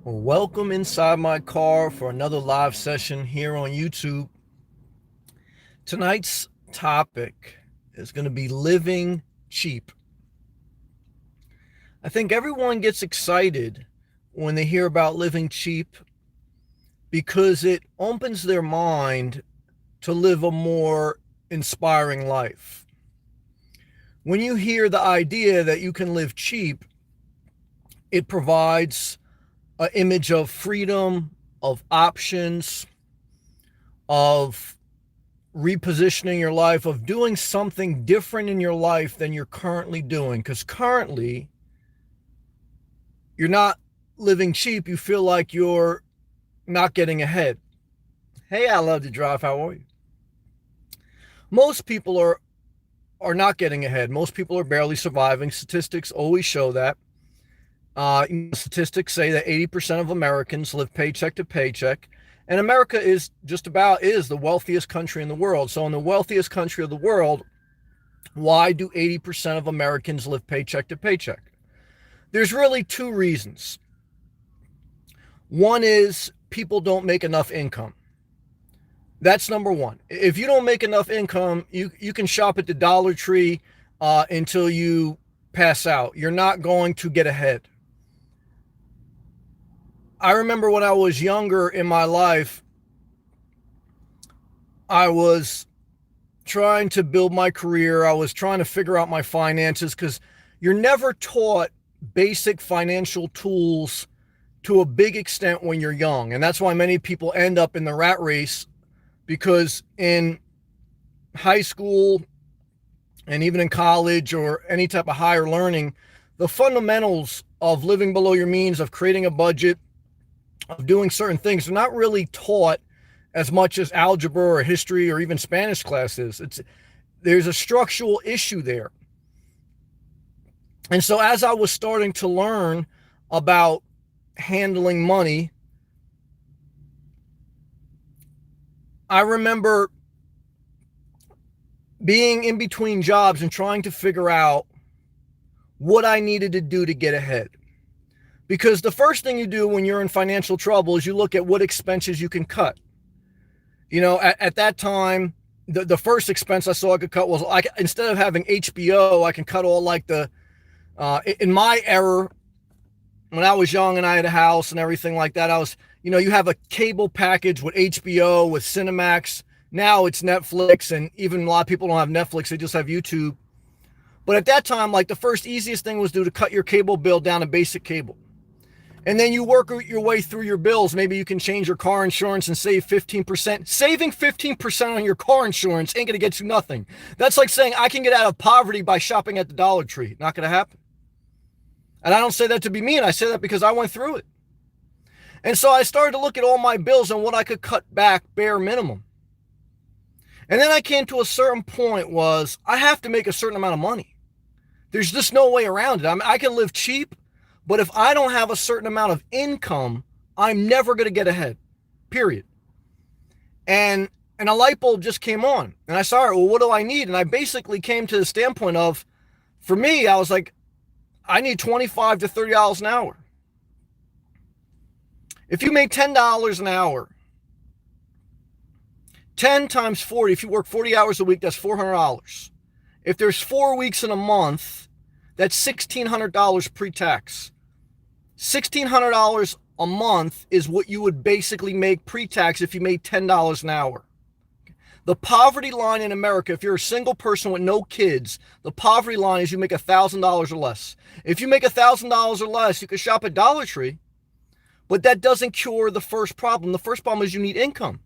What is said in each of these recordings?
Well, welcome inside my car for another live session here on YouTube. Tonight's topic is going to be living cheap. I think everyone gets excited when they hear about living cheap because it opens their mind to live a more inspiring life. When you hear the idea that you can live cheap, it provides an image of freedom, of options, of repositioning your life, of doing something different in your life than you're currently doing. Because currently, you're not living cheap. You feel like you're not getting ahead. Hey, I love to drive. How are you? Most people are not getting ahead. Most people are barely surviving. Statistics always show that. Statistics say that 80% of Americans live paycheck to paycheck. And America is the wealthiest country in the world. So in the wealthiest country of the world, why do 80% of Americans live paycheck to paycheck? There's really two reasons. One is people don't make enough income. That's number one. If you don't make enough income, you can shop at the Dollar Tree until you pass out. You're not going to get ahead. I remember when I was younger in my life, I was trying to build my career. I was trying to figure out my finances because you're never taught basic financial tools to a big extent when you're young. And that's why many people end up in the rat race, because in high school and even in college or any type of higher learning, the fundamentals of living below your means, of creating a budget, of doing certain things are not really taught as much as algebra or history or even Spanish classes. There's a structural issue there. And so as I was starting to learn about handling money, I remember being in between jobs and trying to figure out what I needed to do to get ahead. Because the first thing you do when you're in financial trouble is you look at what expenses you can cut. You know, at that time, the first expense I saw I could cut was, instead of having HBO, I can cut all in my era, when I was young and I had a house and everything like that, you have a cable package with HBO, with Cinemax. Now it's Netflix, and even a lot of people don't have Netflix, they just have YouTube. But at that time, the first easiest thing was to cut your cable bill down to basic cable. And then you work your way through your bills. Maybe you can change your car insurance and save 15%. Saving 15% on your car insurance ain't going to get you nothing. That's like saying I can get out of poverty by shopping at the Dollar Tree. Not going to happen. And I don't say that to be mean. I say that because I went through it. And so I started to look at all my bills and what I could cut back bare minimum. And then I came to a certain point was I have to make a certain amount of money. There's just no way around it. I can live cheap, but if I don't have a certain amount of income, I'm never going to get ahead, period. And a light bulb just came on. And I saw, well, what do I need? And I basically came to the standpoint of, for me, I was like, I need $25 to $30 an hour. If you make $10 an hour, 10 times 40, if you work 40 hours a week, that's $400. If there's 4 weeks in a month, that's $1,600 pre-tax. $1,600 a month is what you would basically make pre-tax if you made $10 an hour. The poverty line in America, if you're a single person with no kids, the poverty line is you make $1,000 or less. If you make $1,000 or less, you can shop at Dollar Tree, but that doesn't cure the first problem. The first problem is you need income.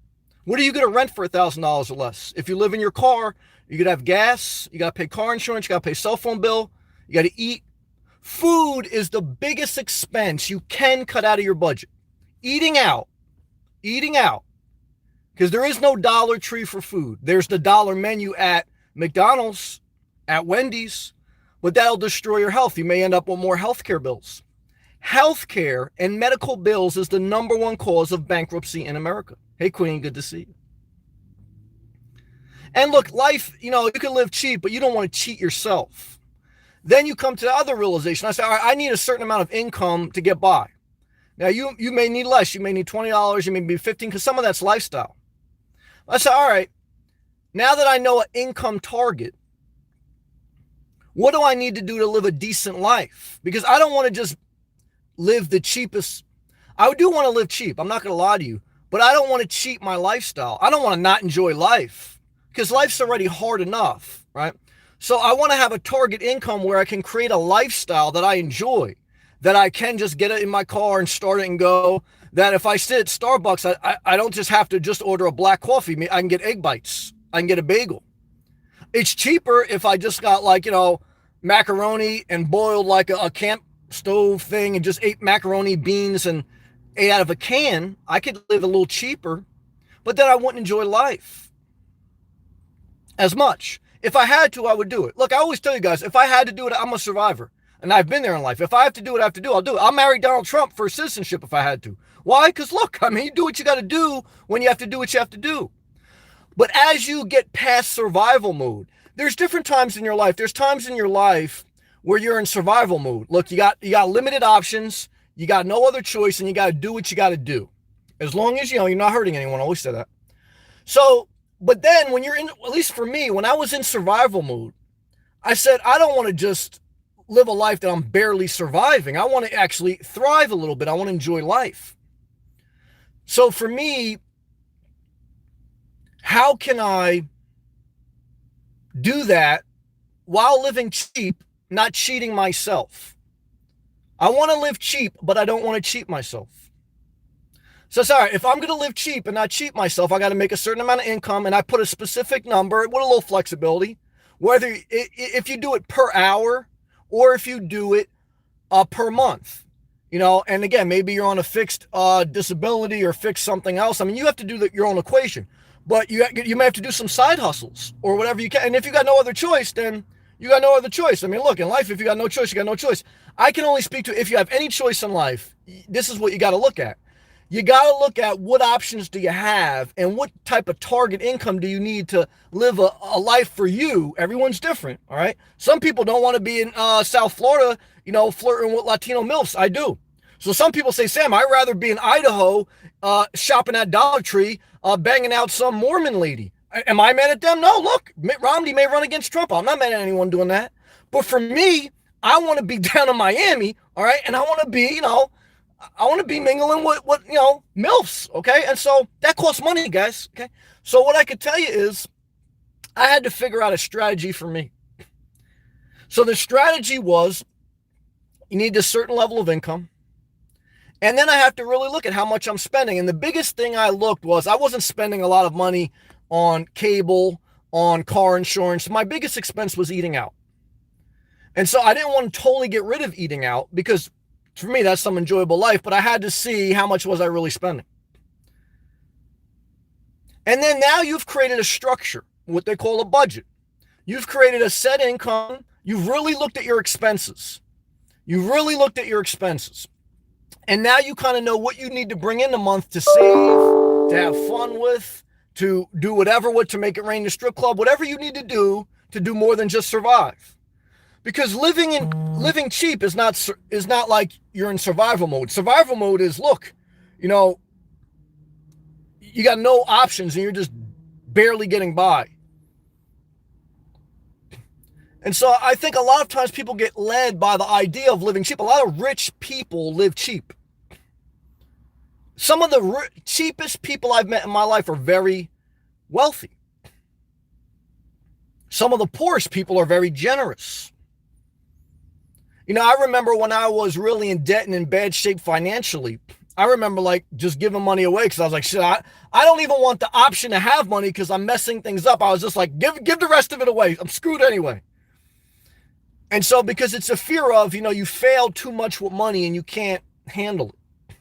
What are you going to rent for $1,000 or less? If you live in your car, you got to have gas, you got to pay car insurance, you got to pay cell phone bill, you got to eat. Food is the biggest expense you can cut out of your budget. Eating out, because there is no Dollar Tree for food. There's the dollar menu at McDonald's, at Wendy's, but that'll destroy your health. You may end up with more healthcare bills. Healthcare and medical bills is the number one cause of bankruptcy in America. Hey, Queen, good to see you. And look, life, you can live cheap, but you don't want to cheat yourself. Then you come to the other realization. I say, all right, I need a certain amount of income to get by. Now you may need less. You may need $20. You may be 15 because some of that's lifestyle. I said, all right, now that I know an income target, what do I need to do to live a decent life? Because I don't want to just live the cheapest. I do want to live cheap. I'm not going to lie to you, but I don't want to cheat my lifestyle. I don't want to not enjoy life because life's already hard enough, right? So I want to have a target income where I can create a lifestyle that I enjoy, that I can just get it in my car and start it and go, that if I sit at Starbucks, I don't just have to just order a black coffee. I can get egg bites. I can get a bagel. It's cheaper if I just got like, macaroni and boiled like a camp stove thing and just ate macaroni, beans, and ate out of a can. I could live a little cheaper, but then I wouldn't enjoy life as much. If I had to, I would do it. Look, I always tell you guys, if I had to do it, I'm a survivor. And I've been there in life. If I have to do what I have to do, I'll do it. I'll marry Donald Trump for citizenship if I had to. Why? Because look, you do what you got to do when you have to do what you have to do. But as you get past survival mode, there's different times in your life. There's times in your life where you're in survival mode. Look, you got limited options. You got no other choice, and you got to do what you got to do. As long as, you're not hurting anyone. I always say that. So, but then when you're in, at least for me, when I was in survival mode, I said, I don't want to just live a life that I'm barely surviving. I want to actually thrive a little bit. I want to enjoy life. So for me, how can I do that while living cheap, not cheating myself? I want to live cheap, but I don't want to cheat myself. So sorry, if I'm going to live cheap and not cheat myself, I got to make a certain amount of income, and I put a specific number with a little flexibility, whether if you do it per hour or if you do it per month, and again, maybe you're on a fixed disability or fixed something else. I mean, you have to do your own equation, but you may have to do some side hustles or whatever you can. And if you got no other choice, then you got no other choice. I mean, look, in life, if you got no choice, you got no choice. I can only speak to if you have any choice in life, this is what you got to look at. You got to look at what options do you have and what type of target income do you need to live a life for you. Everyone's different, all right? Some people don't want to be in South Florida, flirting with Latino MILFs. I do. So some people say, Sam, I'd rather be in Idaho shopping at Dollar Tree, banging out some Mormon lady. Am I mad at them? No, look, Mitt Romney may run against Trump. I'm not mad at anyone doing that. But for me, I want to be down in Miami, all right? And I want to be, I want to be mingling with MILFs, okay? And so that costs money, guys, okay? So what I could tell you is I had to figure out a strategy for me. So the strategy was you need a certain level of income. And then I have to really look at how much I'm spending. And the biggest thing I looked was I wasn't spending a lot of money on cable, on car insurance. My biggest expense was eating out. And so I didn't want to totally get rid of eating out because for me, that's some enjoyable life, but I had to see how much was I really spending. And then now you've created a structure, what they call a budget. You've created a set income. You've really looked at your expenses. And now you kind of know what you need to bring in a month to save, to have fun with, to do whatever, to make it rain the strip club, whatever you need to do more than just survive. Because living cheap is not like you're in survival mode. Survival mode is, look, you got no options and you're just barely getting by. And so I think a lot of times people get led by the idea of living cheap. A lot of rich people live cheap. Some of the cheapest people I've met in my life are very wealthy. Some of the poorest people are very generous. I remember when I was really in debt and in bad shape financially, I remember just giving money away because I was like, shit, I don't even want the option to have money because I'm messing things up. I was just like, give the rest of it away. I'm screwed anyway. And so because it's a fear of, you fail too much with money and you can't handle it.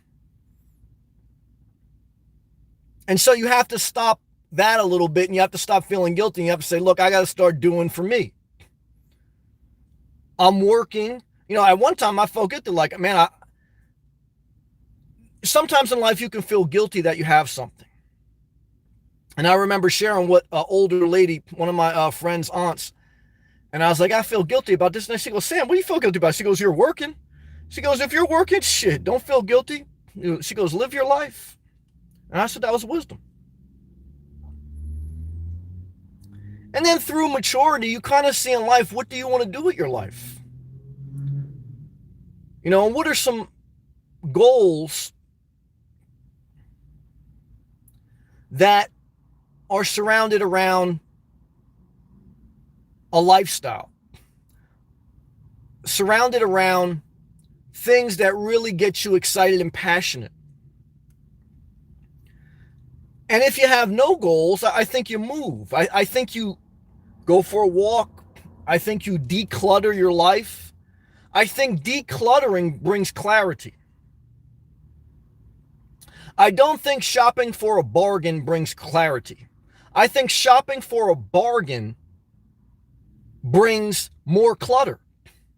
And so you have to stop that a little bit and you have to stop feeling guilty. And you have to say, look, I got to start doing for me. I'm working. At one time I felt guilty, sometimes in life you can feel guilty that you have something. And I remember sharing what an older lady, one of my friend's aunts, and I was like, I feel guilty about this. And she goes, Sam, what do you feel guilty about? She goes, you're working. She goes, if you're working, shit, don't feel guilty. She goes, live your life. And I said, that was wisdom. And then through maturity, you kind of see in life, what do you want to do with your life? You know, what are some goals that are surrounded around a lifestyle, surrounded around things that really get you excited and passionate? And if you have no goals, I think you move. I think you go for a walk. I think you declutter your life. I think decluttering brings clarity. I don't think shopping for a bargain brings clarity. I think shopping for a bargain brings more clutter.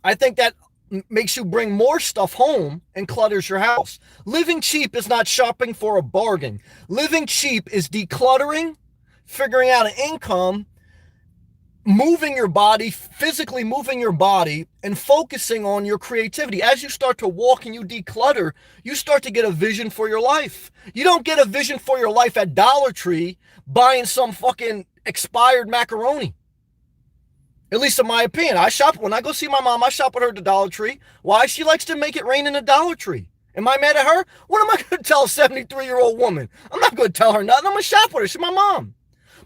I think that makes you bring more stuff home and clutters your house. Living cheap is not shopping for a bargain. Living cheap is decluttering, figuring out an income, moving your body, physically moving your body, and focusing on your creativity. As you start to walk and you declutter, you start to get a vision for your life. You don't get a vision for your life at Dollar Tree buying some fucking expired macaroni. At least in my opinion. When I go see my mom, I shop with her at the Dollar Tree. Why? She likes to make it rain in the Dollar Tree. Am I mad at her? What am I going to tell a 73-year-old woman? I'm not going to tell her nothing. I'm going to shop with her. She's my mom.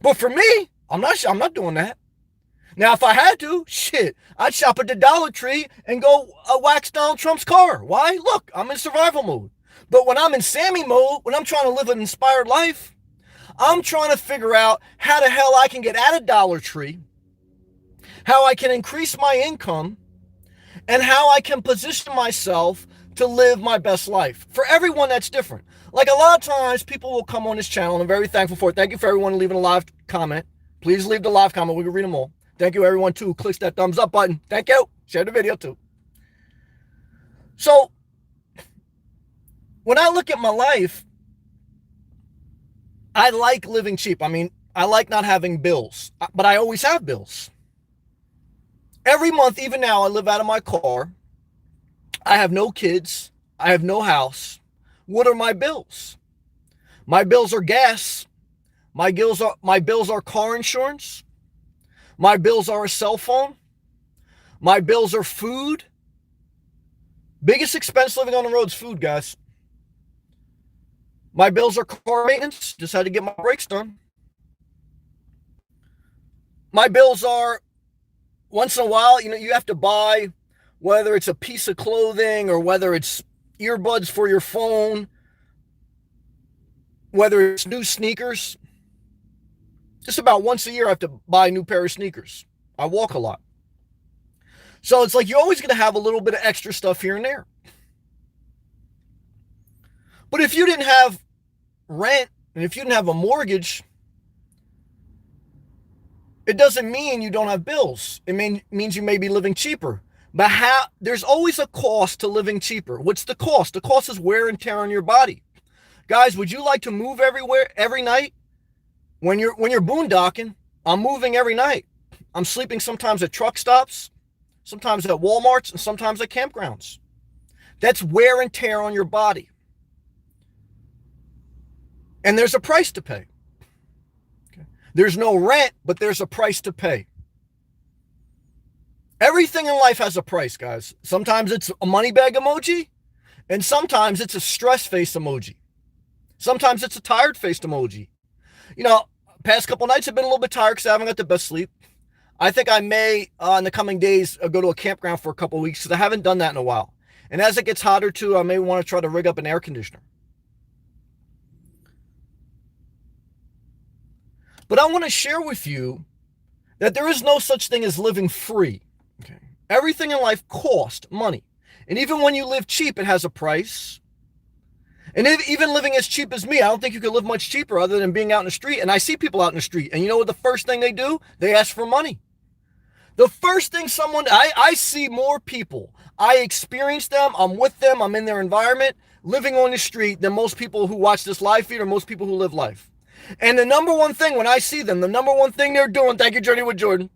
But for me, I'm not doing that. Now, if I had to, shit, I'd shop at the Dollar Tree and go wax Donald Trump's car. Why? Look, I'm in survival mode. But when I'm in Sammy mode, when I'm trying to live an inspired life, I'm trying to figure out how the hell I can get out of Dollar Tree, how I can increase my income, and how I can position myself to live my best life. For everyone, that's different. Like a lot of times, people will come on this channel, and I'm very thankful for it. Thank you for everyone leaving a live comment. Please leave the live comment. We can read them all. Thank you, everyone, too, who clicks that thumbs up button. Thank you. Share the video, too. So, when I look at my life, I like living cheap. I mean, I like not having bills, but I always have bills. Every month, even now, I live out of my car. I have no kids. I have no house. What are my bills? My bills are gas. My bills are car insurance. My bills are a cell phone. My bills are food. Biggest expense living on the road is food, guys. My bills are car maintenance. Just had to get my brakes done. My bills are, once in a while, you have to buy, whether it's a piece of clothing or whether it's earbuds for your phone, whether it's new sneakers. Just about once a year, I have to buy a new pair of sneakers. I walk a lot. So it's like you're always going to have a little bit of extra stuff here and there. But if you didn't have rent and if you didn't have a mortgage, it doesn't mean you don't have bills. It means you may be living cheaper. But there's always a cost to living cheaper. What's the cost? The cost is wear and tear on your body. Guys, would you like to move everywhere every night? When you're boondocking, I'm moving every night. I'm sleeping sometimes at truck stops, sometimes at Walmarts, and sometimes at campgrounds. That's wear and tear on your body. And there's a price to pay. Okay. There's no rent, but there's a price to pay. Everything in life has a price, guys. Sometimes it's a money bag emoji, and sometimes it's a stress face emoji. Sometimes it's a tired faced emoji. Past couple nights I've been a little bit tired because I haven't got the best sleep. I think I may, in the coming days, go to a campground for a couple of weeks because I haven't done that in a while. And as it gets hotter, too, I may want to try to rig up an air conditioner. But I want to share with you that there is no such thing as living free. Okay. Everything in life costs money. And even when you live cheap, it has a price. And even living as cheap as me, I don't think you can live much cheaper other than being out in the street. And I see people out in the street. And you know what the first thing they do? They ask for money. The first thing I see more people. I experience them. I'm with them. I'm in their environment, living on the street than most people who watch this live feed or most people who live life. And the number one thing when I see them, the number one thing they're doing, thank you, Journey with Jordan.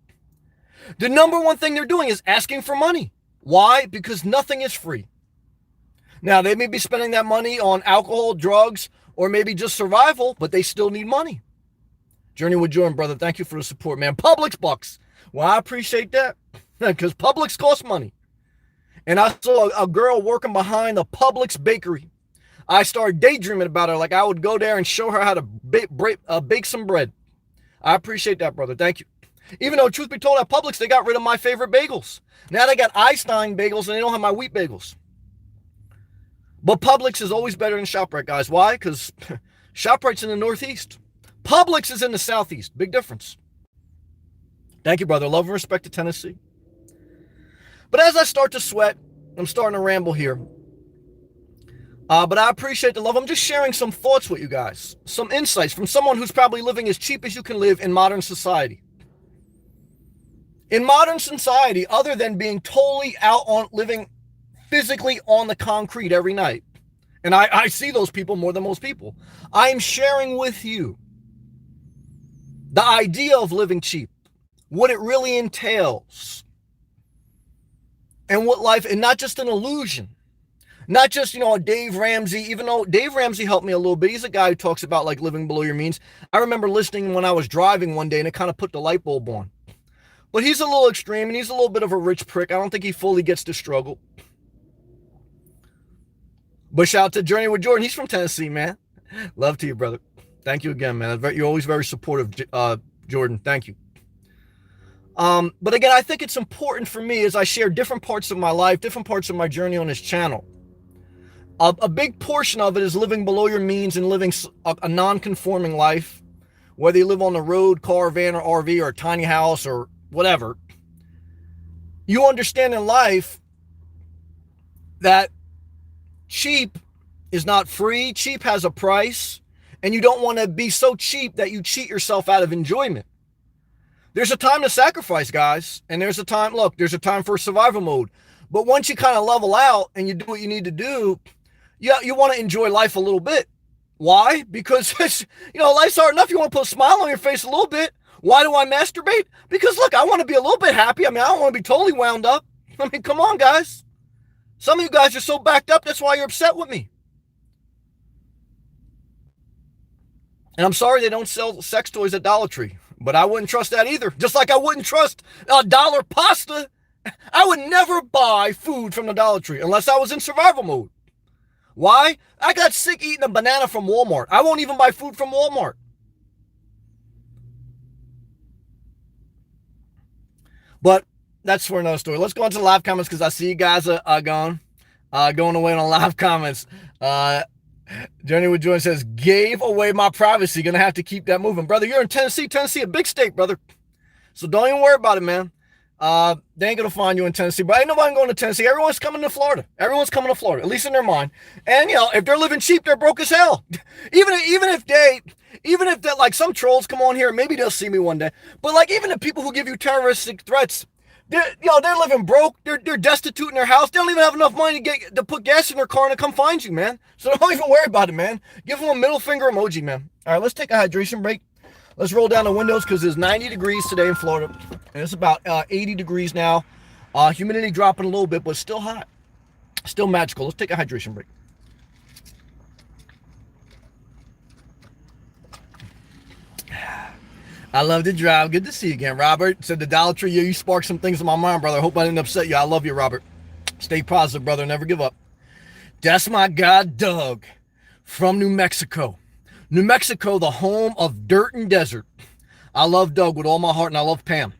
The number one thing they're doing is asking for money. Why? Because nothing is free. Now, they may be spending that money on alcohol, drugs, or maybe just survival, but they still need money. Journey with Jordan, brother. Thank you for the support, man. Publix bucks. Well, I appreciate that because Publix costs money. And I saw a girl working behind the Publix bakery. I started daydreaming about her. Like I would go there and show her how to bake some bread. I appreciate that, brother. Thank you. Even though, truth be told, at Publix, they got rid of my favorite bagels. Now they got Einstein bagels and they don't have my wheat bagels. But Publix is always better than ShopRite, guys. Why? Because ShopRite's in the Northeast. Publix is in the Southeast. Big difference. Thank you, brother. Love and respect to Tennessee. But as I start to sweat, I'm starting to ramble here. But I appreciate the love. I'm just sharing some thoughts with you guys. Some insights from someone who's probably living as cheap as you can live in modern society. In modern society, other than being totally out on living physically on the concrete every night, and I see those people more than most people, I'm sharing with you the idea of living cheap, what it really entails, and what life, and not just an illusion, not just, a Dave Ramsey, even though Dave Ramsey helped me a little bit. He's a guy who talks about like living below your means. I remember listening when I was driving one day and it kind of put the light bulb on. But he's a little extreme and he's a little bit of a rich prick. I don't think he fully gets the struggle. But shout out to Journey with Jordan. He's from Tennessee, man. Love to you, brother. Thank you again, man. You're always very supportive, Jordan. Thank you. But again, I think it's important for me as I share different parts of my life, different parts of my journey on this channel. A big portion of it is living below your means and living a non-conforming life, whether you live on the road, car, van, or RV, or a tiny house, or whatever. You understand in life that cheap is not free. Cheap has a price, and you don't want to be so cheap that you cheat yourself out of enjoyment. There's a time to sacrifice, guys, and there's a time for survival mode. But once you kind of level out and you do what you need to do, you want to enjoy life a little bit. Why? Because life's hard enough. You want to put a smile on your face a little bit. Why do I masturbate? Because look, I want to be a little bit happy. I don't want to be totally wound up. Come on, guys. Some of you guys are so backed up, that's why you're upset with me. And I'm sorry they don't sell sex toys at Dollar Tree, but I wouldn't trust that either. Just like I wouldn't trust $1 pasta. I would never buy food from the Dollar Tree unless I was in survival mode. Why? I got sick eating a banana from Walmart. I won't even buy food from Walmart. But that's for another story. Let's go into live comments because I see you guys are going away on live comments. Journey with Jordan says, gave away my privacy. Gonna have to keep that moving. Brother, you're in Tennessee. Tennessee, a big state, brother. So don't even worry about it, man. They ain't gonna find you in Tennessee, but ain't nobody going to Tennessee. Everyone's coming to Florida. Everyone's coming to Florida, at least in their mind. And if they're living cheap, they're broke as hell. even if that, like, some trolls come on here, maybe they'll see me one day. But like, even the people who give you terroristic threats, they're living broke. They're destitute in their house. They don't even have enough money to put gas in their car and to come find you, man. So don't even worry about it, man. Give them a middle finger emoji, man. All right, let's take a hydration break. Let's roll down the windows because it's 90 degrees today in Florida. And it's about 80 degrees now. Humidity dropping a little bit, but still hot. Still magical. Let's take a hydration break. I love to drive. Good to see you again, Robert. Said the Dollar Tree, you sparked some things in my mind, brother. I hope I didn't upset you. I love you, Robert. Stay positive, brother. Never give up. That's my guy, Doug, from New Mexico. New Mexico, the home of dirt and desert. I love Doug with all my heart, and I love Pam.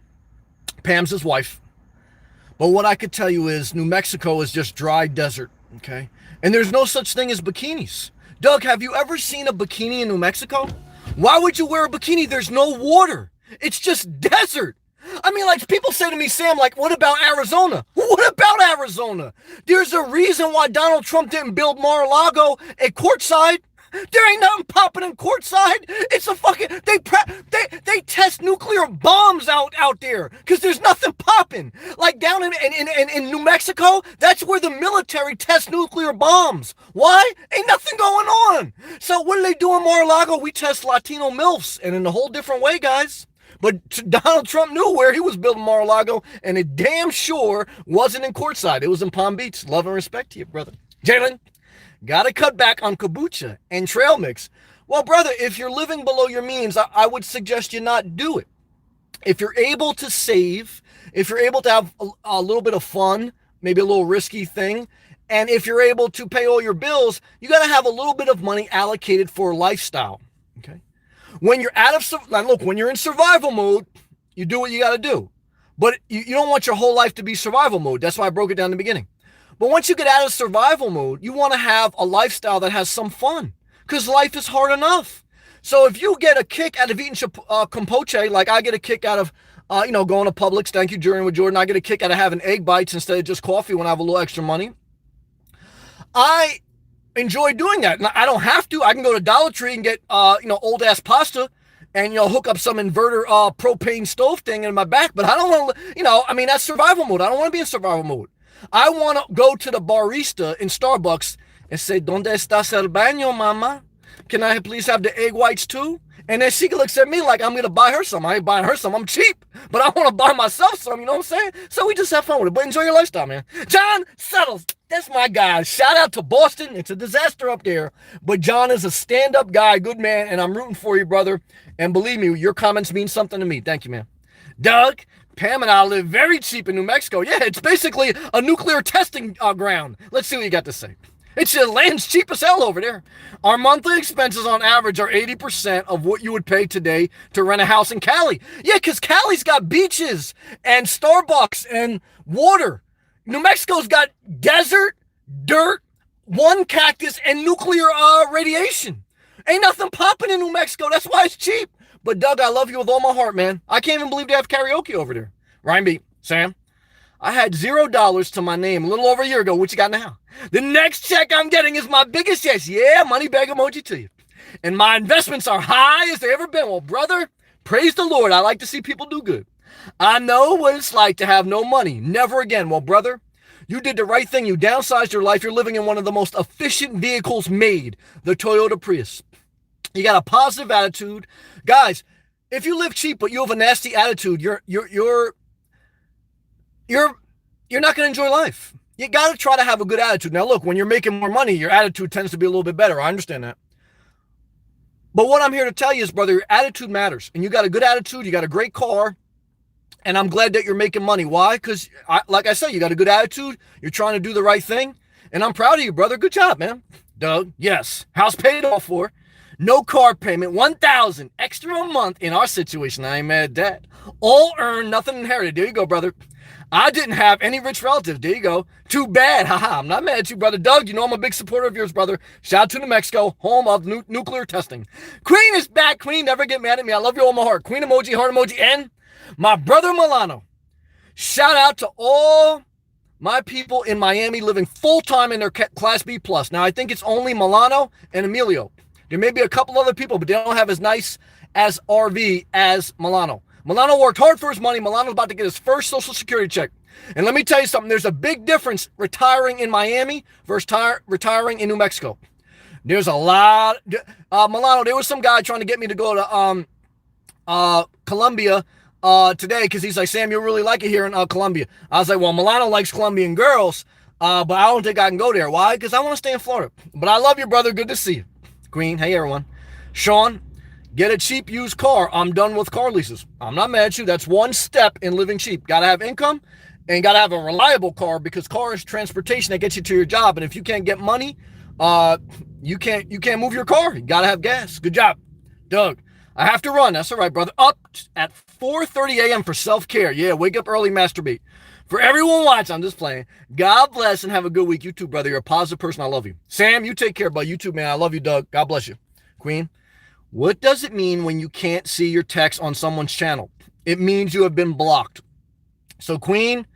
Pam's his wife. But what I could tell you is New Mexico is just dry desert, okay? And there's no such thing as bikinis. Doug, have you ever seen a bikini in New Mexico? Why would you wear a bikini? There's no water. It's just desert. Like, people say to me, Sam, like, what about Arizona? What about Arizona? There's a reason why Donald Trump didn't build Mar-a-Lago at Quartzsite. There ain't nothing popping in Quartzsite. It's a fucking, they test nuclear bombs out there because there's nothing popping. Like down in New Mexico, that's where the military tests nuclear bombs. Why? Ain't nothing going on. So what do they do in Mar-a-Lago? We test Latino MILFs, and in a whole different way, guys. But Donald Trump knew where he was building Mar-a-Lago, and it damn sure wasn't in Quartzsite. It was in Palm Beach. Love and respect to you, brother. Jalen, Got to cut back on kombucha and trail mix. Well, brother, if you're living below your means, I would suggest you not do it. If you're able to save, if you're able to have a little bit of fun, maybe a little risky thing, and if you're able to pay all your bills, you got to have a little bit of money allocated for lifestyle. Okay. When you're when you're in survival mode, you do what you got to do. But you don't want your whole life to be survival mode. That's why I broke it down in the beginning. But once you get out of survival mode, you want to have a lifestyle that has some fun, because life is hard enough. So if you get a kick out of eating kombucha, like I get a kick out of, going to Publix, thank you, Journey with Jordan. I get a kick out of having egg bites instead of just coffee when I have a little extra money. I enjoy doing that. And I don't have to. I can go to Dollar Tree and get, old ass pasta and, hook up some inverter propane stove thing in my back. But I don't want to, that's survival mode. I don't want to be in survival mode. I want to go to the barista in Starbucks and say, ¿Dónde estás el baño, mama? Can I please have the egg whites too? And then she looks at me like I'm going to buy her some. I ain't buying her some. I'm cheap. But I want to buy myself some, you know what I'm saying? So we just have fun with it. But enjoy your lifestyle, man. John Settles. That's my guy. Shout out to Boston. It's a disaster up there. But John is a stand-up guy, good man, and I'm rooting for you, brother. And believe me, your comments mean something to me. Thank you, man. Doug, Pam and I live very cheap in New Mexico. Yeah, it's basically a nuclear testing ground. Let's see what you got to say. It's land's cheap as hell over there. Our monthly expenses on average are 80% of what you would pay today to rent a house in Cali. Yeah, because Cali's got beaches and Starbucks and water. New Mexico's got desert, dirt, one cactus, and nuclear radiation. Ain't nothing popping in New Mexico. That's why it's cheap. But Doug, I love you with all my heart, man. I can't even believe they have karaoke over there. Ryan B, Sam, I had $0 to my name a little over a year ago. What you got now? The next check I'm getting is my biggest yes. Yeah, money bag emoji to you. And my investments are high as they ever been. Well, brother, praise the Lord. I like to see people do good. I know what it's like to have no money. Never again. Well, brother, you did the right thing. You downsized your life. You're living in one of the most efficient vehicles made, the Toyota Prius. You got a positive attitude. Guys, if you live cheap but you have a nasty attitude, you're not going to enjoy life. You got to try to have a good attitude. Now, look, when you're making more money, your attitude tends to be a little bit better. I understand that. But what I'm here to tell you is, brother, your attitude matters. And you got a good attitude. You got a great car. And I'm glad that you're making money. Why? Because, like I said, you got a good attitude. You're trying to do the right thing. And I'm proud of you, brother. Good job, man. Doug, yes. House paid off for. No car payment. $1,000 extra a month in our situation. I ain't mad at that. All earned, nothing inherited. There you go, brother. I didn't have any rich relatives. There you go. Too bad. Haha. I'm not mad at you, brother. Doug, you know I'm a big supporter of yours, brother. Shout out to New Mexico, home of nuclear testing. Queen is back. Queen, never get mad at me. I love you all my heart. Queen emoji, heart emoji, and my brother Milano. Shout out to all my people in Miami living full-time in their Class B+. Now, I think it's only Milano and Emilio. There may be a couple other people, but they don't have as nice as RV as Milano. Milano worked hard for his money. Milano's about to get his first Social Security check. And let me tell you something. There's a big difference retiring in Miami versus retiring in New Mexico. There's a lot. Milano, there was some guy trying to get me to go to Colombia today because he's like, Sam, you'll really like it here in Colombia. I was like, well, Milano likes Colombian girls, but I don't think I can go there. Why? Because I want to stay in Florida. But I love you, brother. Good to see you. Queen, hey, everyone. Sean, get a cheap used car. I'm done with car leases. I'm not mad at you. That's one step in living cheap. Got to have income and got to have a reliable car because car is transportation that gets you to your job. And if you can't get money, you can't move your car. You got to have gas. Good job. Doug, I have to run. That's all right, brother. Up at 4:30 a.m. for self-care. Yeah, wake up early, masturbate. For everyone watching, I'm just playing. God bless and have a good week. You too, brother. You're a positive person. I love you. Sam, you take care, bud. You too, man. I love you, Doug. God bless you. Queen, what does it mean when you can't see your text on someone's channel? It means you have been blocked. So, Queen,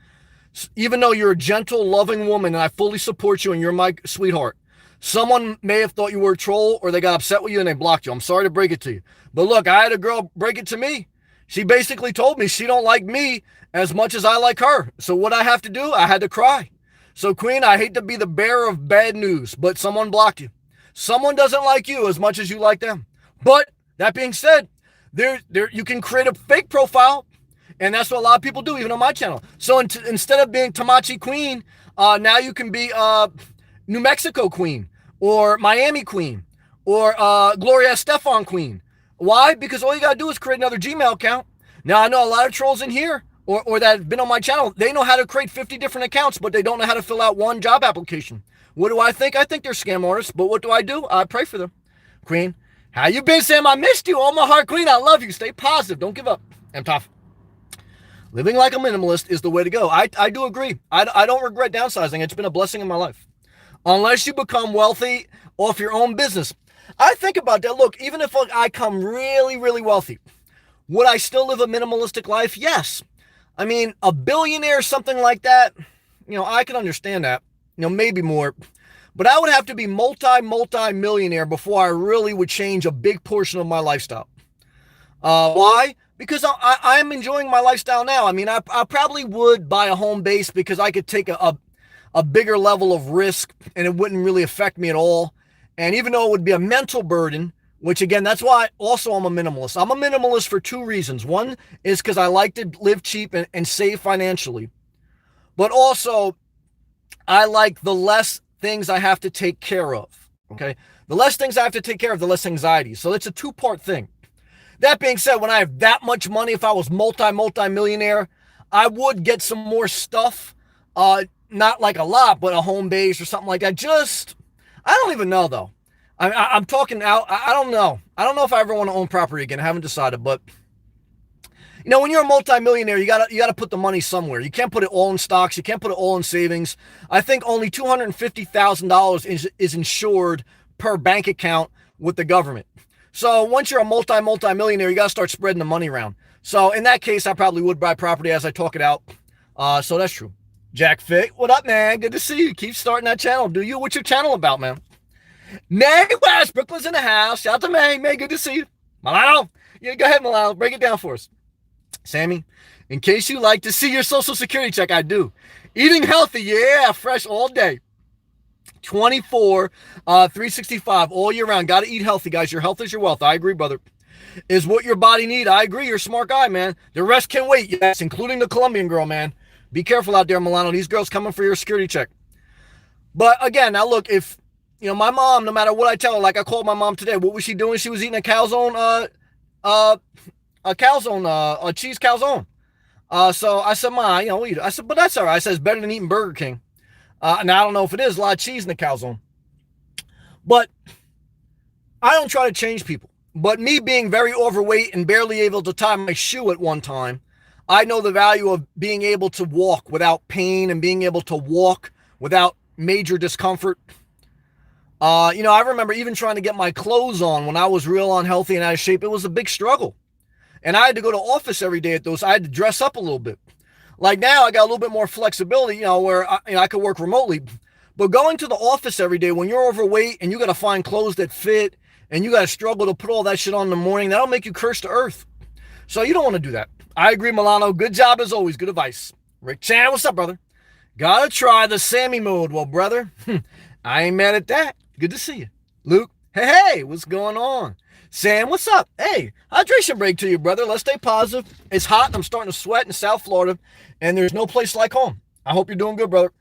even though you're a gentle, loving woman, and I fully support you and you're my sweetheart, someone may have thought you were a troll or they got upset with you and they blocked you. I'm sorry to break it to you. But look, I had a girl break it to me. She basically told me she don't like me as much as I like her. So what I have to do, I had to cry. So, Queen, I hate to be the bearer of bad news, but someone blocked you. Someone doesn't like you as much as you like them. But that being said, there you can create a fake profile, and that's what a lot of people do, even on my channel. So instead of being Tamachi Queen, now you can be New Mexico Queen. or Miami Queen, or Gloria Estefan Queen. Why? Because all you got to do is create another Gmail account. Now, I know a lot of trolls in here or that have been on my channel. They know how to create 50 different accounts, but they don't know how to fill out one job application. What do I think? I think they're scam artists, but what do? I pray for them. Queen, how you been, Sam? I missed you. Oh, my heart, Queen, I love you. Stay positive. Don't give up. I'm tough. Living like a minimalist is the way to go. I do agree. I don't regret downsizing. It's been a blessing in my life. Unless you become wealthy off your own business. I think about that. Look, even if I come really, really wealthy, would I still live a minimalistic life? Yes. I mean, a billionaire, something like that, I can understand that, maybe more. But I would have to be multi-millionaire before I really would change a big portion of my lifestyle. Why? Because I'm enjoying my lifestyle now. I mean, I probably would buy a home base because I could take a bigger level of risk and it wouldn't really affect me at all. And even though it would be a mental burden, which again, that's why also I'm a minimalist. I'm a minimalist for two reasons. One is because I like to live cheap and save financially. But also, I like the less things I have to take care of. Okay? The less things I have to take care of, the less anxiety. So it's a two-part thing. That being said, when I have that much money, if I was multi-millionaire, I would get some more stuff. Not like a lot, but a home base or something like that. I don't even know though. I'm talking out. I don't know. I don't know if I ever want to own property again. I haven't decided, but when you're a multimillionaire, you gotta put the money somewhere. You can't put it all in stocks. You can't put it all in savings. I think only $250,000 is insured per bank account with the government. So once you're a multimillionaire, you gotta start spreading the money around. So in that case, I probably would buy property as I talk it out. So that's true. Jack Fick, what up, man? Good to see you. Keep starting that channel. Do you? What's your channel about, man? May Westbrook was in the house. Shout out to May. May, good to see you. Milano. Yeah, go ahead, Milano. Break it down for us. Sammy, in case you like to see your social security check, I do. Eating healthy, yeah, fresh all day. 24, 365 all year round. Got to eat healthy, guys. Your health is your wealth. I agree, brother. Is what your body need. I agree. You're a smart guy, man. The rest can wait, yes, including the Colombian girl, man. Be careful out there, Milano. These girls coming for your security check. But again, now look, if, my mom, no matter what I tell her, like I called my mom today, what was she doing? She was eating a calzone, a cheese calzone. So I said, Ma, eat it. I said, but that's all right. I said, it's better than eating Burger King. Now I don't know if it is a lot of cheese in the calzone. But I don't try to change people. But me being very overweight and barely able to tie my shoe at one time, I know the value of being able to walk without pain and being able to walk without major discomfort. I remember even trying to get my clothes on when I was real unhealthy and out of shape. It was a big struggle. And I had to go to office every day at those. I had to dress up a little bit. Like now, I got a little bit more flexibility, where I could work remotely. But going to the office every day when you're overweight and you got to find clothes that fit and you got to struggle to put all that shit on in the morning, that'll make you curse the earth. So you don't want to do that. I agree, Milano. Good job as always. Good advice. Rick Chan, what's up, brother? Gotta try the Sammy mode. Well, brother, I ain't mad at that. Good to see you. Luke, hey, what's going on? Sam, what's up? Hey, hydration break to you, brother. Let's stay positive. It's hot and I'm starting to sweat in South Florida, and there's no place like home. I hope you're doing good, brother.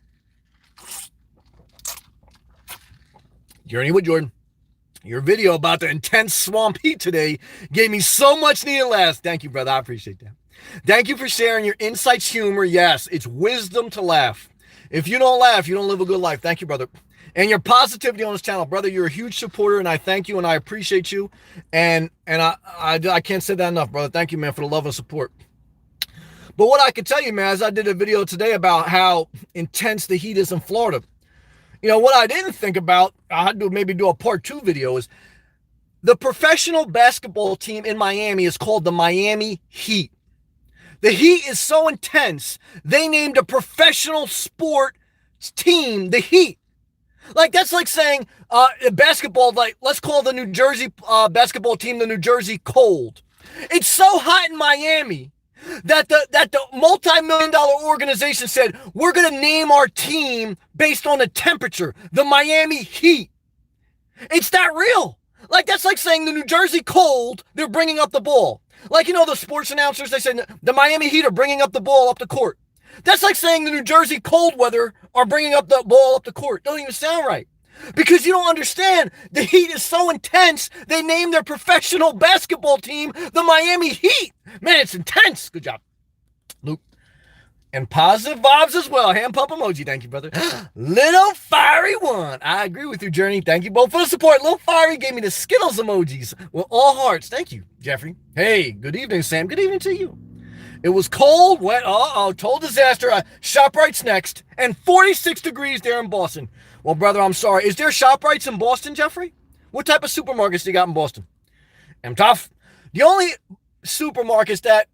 Journey with Jordan. Your video about the intense swamp heat today gave me so much needed laughs. Thank you, brother. I appreciate that. Thank you for sharing your insights, humor. Yes, it's wisdom to laugh. If you don't laugh, you don't live a good life. Thank you, brother. And your positivity on this channel, brother. You're a huge supporter, and I thank you and I appreciate you. And I can't say that enough, brother. Thank you, man, for the love and support. But what I can tell you, man, is I did a video today about how intense the heat is in Florida. What I didn't think about, I had to maybe do a part 2 video, is the professional basketball team in Miami is called the Miami Heat. The Heat is so intense, they named a professional sport team the Heat. Like, that's like saying basketball, like, let's call the New Jersey basketball team the New Jersey Cold. It's so hot in Miami that the multi-million-dollar organization said, we're going to name our team based on the temperature, the Miami Heat. It's that real. Like, that's like saying the New Jersey Cold, they're bringing up the ball. Like, the sports announcers, they say the Miami Heat are bringing up the ball up the court. That's like saying the New Jersey cold weather are bringing up the ball up the court. Don't even sound right. Because you don't understand. The heat is so intense, they named their professional basketball team the Miami Heat. Man, it's intense. Good job, Luke. And positive vibes as well. Hand pump emoji. Thank you, brother. Little Fiery one. I agree with you, Journey. Thank you both for the support. Little Fiery gave me the Skittles emojis with all hearts. Thank you, Jeffrey. Hey, good evening, Sam. Good evening to you. It was cold, wet, total disaster. ShopRite's next. And 46 degrees there in Boston. Well, brother, I'm sorry. Is there ShopRites in Boston, Jeffrey? What type of supermarkets do you got in Boston? I'm tough. The only supermarkets that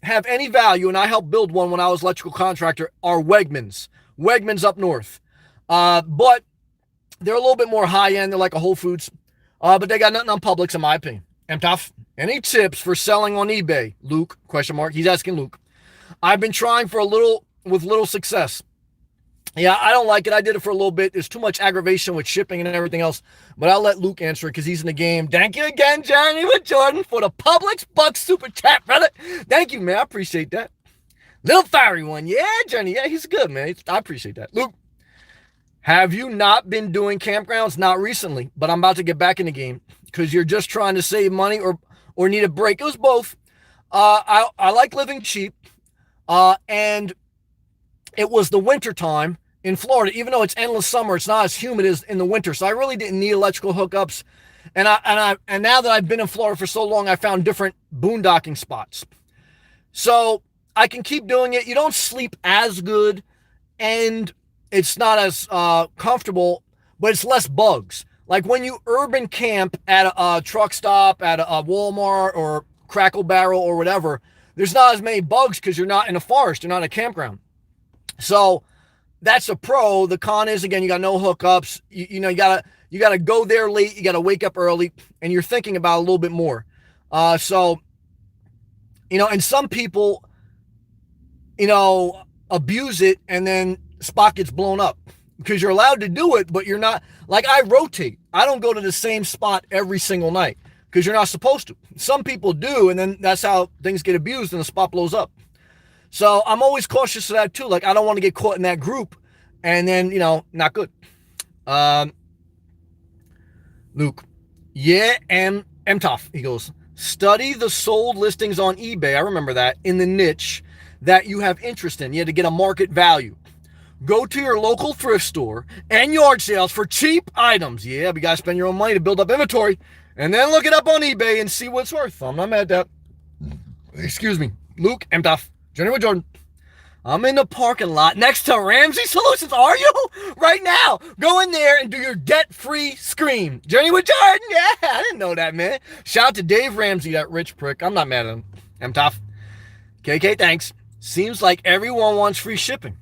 have any value, and I helped build one when I was electrical contractor, are Wegmans. Wegmans up north. But they're a little bit more high end. They're like a Whole Foods. But they got nothing on Publix, in my opinion. I'm tough. Any tips for selling on eBay? Luke, question mark. He's asking Luke. I've been trying with little success. Yeah, I don't like it. I did it for a little bit. There's too much aggravation with shipping and everything else. But I'll let Luke answer it because he's in the game. Thank you again, Journey with Jordan, for the Publix Bucks super chat, brother. Thank you, man. I appreciate that. Little Fiery one. Yeah, Journey. Yeah, he's good, man. I appreciate that. Luke, have you not been doing campgrounds? Not recently, but I'm about to get back in the game because you're just trying to save money or need a break. It was both. I like living cheap, and it was the winter time in Florida. Even though it's endless summer, it's not as humid as in the winter. So I really didn't need electrical hookups. And now that I've been in Florida for so long, I found different boondocking spots. So I can keep doing it. You don't sleep as good, and it's not as comfortable, but it's less bugs. Like when you urban camp at a truck stop, at a Walmart or Crackle Barrel or whatever, there's not as many bugs because you're not in a forest, you're not in a campground. So that's a pro. The con is, again, you got no hookups. You gotta go there late. You gotta wake up early, and you're thinking about it a little bit more. And some people, abuse it, and then spot gets blown up because you're allowed to do it, but you're not. Like, I rotate. I don't go to the same spot every single night because you're not supposed to. Some people do, and then that's how things get abused and the spot blows up. So I'm always cautious of that too. Like, I don't want to get caught in that group and then, not good. Luke, yeah, M tough. He goes, study the sold listings on eBay. I remember that, in the niche that you have interest in. You had to get a market value. Go to your local thrift store and yard sales for cheap items. Yeah, but you got to spend your own money to build up inventory and then look it up on eBay and see what it's worth. I'm not mad at that. Excuse me. Luke, M tough. Journey with Jordan. I'm in the parking lot next to Ramsey Solutions. Are you? Right now. Go in there and do your debt-free scream. Journey with Jordan. Yeah, I didn't know that, man. Shout out to Dave Ramsey, that rich prick. I'm not mad at him. I'm tough. KK, thanks. Seems like everyone wants free shipping.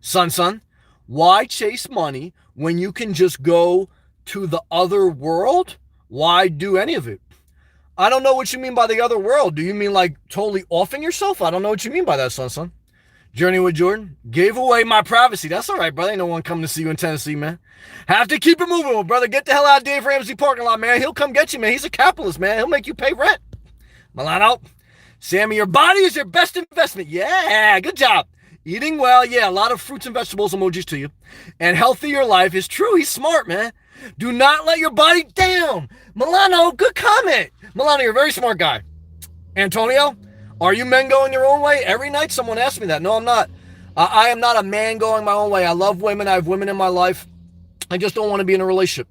Son, why chase money when you can just go to the other world? Why do any of it? I don't know what you mean by the other world. Do you mean like totally offing yourself? I don't know what you mean by that, son. Journey with Jordan. Gave away my privacy. That's all right, brother. Ain't no one coming to see you in Tennessee, man. Have to keep it moving, brother. Get the hell out of Dave Ramsey parking lot, man. He'll come get you, man. He's a capitalist, man. He'll make you pay rent. Milano. Sammy, your body is your best investment. Yeah, good job. Eating well. Yeah, a lot of fruits and vegetables emojis to you. And healthy your life is true. He's smart, man. Do not let your body down. Milano, good comment. Milano, you're a very smart guy. Antonio, are you men going your own way? Every night someone asks me that. No, I'm not. I am not a man going my own way. I love women. I have women in my life. I just don't want to be in a relationship.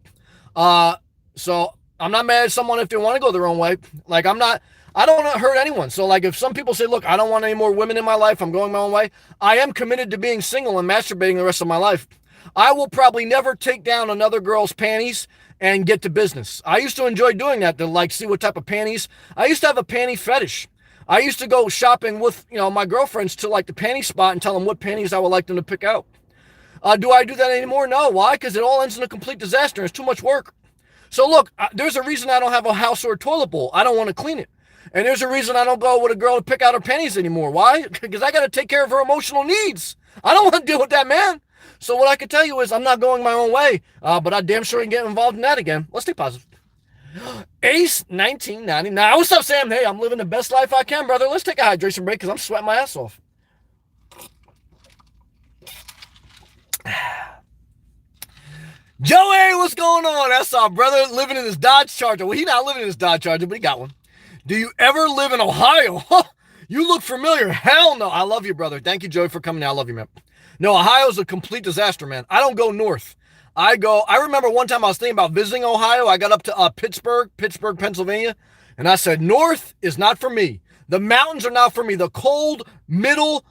So I'm not mad at someone if they want to go their own way. Like, I don't want to hurt anyone. So, like, if some people say, look, I don't want any more women in my life, I'm going my own way, I am committed to being single and masturbating the rest of my life. I will probably never take down another girl's panties and get to business. I used to enjoy doing that, to like see what type of panties. I used to have a panty fetish. I used to go shopping with, my girlfriends to like the panty spot and tell them what panties I would like them to pick out. Do I do that anymore? No. Why? Because it all ends in a complete disaster. It's too much work. So look, there's a reason I don't have a house or a toilet bowl. I don't want to clean it. And there's a reason I don't go with a girl to pick out her panties anymore. Why? Because I got to take care of her emotional needs. I don't want to deal with that, man. So what I can tell you is I'm not going my own way, but I damn sure can get involved in that again. Let's stay positive. Ace 1999. What's up, Sam? Hey, I'm living the best life I can, brother. Let's take a hydration break because I'm sweating my ass off. Joey, what's going on? That's our brother living in his Dodge Charger. Well, he's not living in his Dodge Charger, but he got one. Do you ever live in Ohio? You look familiar. Hell no. I love you, brother. Thank you, Joey, for coming out. I love you, man. No, Ohio's a complete disaster, man. I don't go north. I remember one time I was thinking about visiting Ohio. I got up to Pittsburgh, Pennsylvania, and I said, north is not for me. The mountains are not for me. The cold middle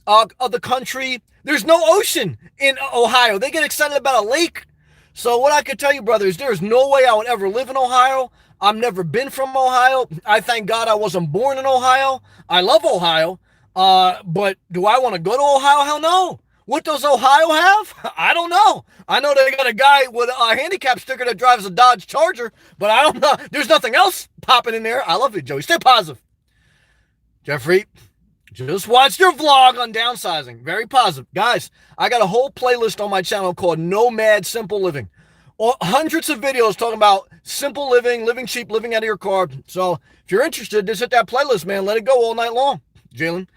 of the country. There's no ocean in Ohio. They get excited about a lake. So what I could tell you, brother, is there's no way I would ever live in Ohio. I've never been from Ohio. I thank God I wasn't born in Ohio. I love Ohio. But do I want to go to Ohio? Hell no. What does Ohio have? I don't know. I know they got a guy with a handicap sticker that drives a Dodge Charger, but I don't know. There's nothing else popping in there. I love you, Joey. Stay positive. Jeffrey, just watched your vlog on downsizing. Very positive. Guys, I got a whole playlist on my channel called Nomad Simple Living. Hundreds of videos talking about simple living, living cheap, living out of your car. So if you're interested, just hit that playlist, man. Let it go all night long. Jalen,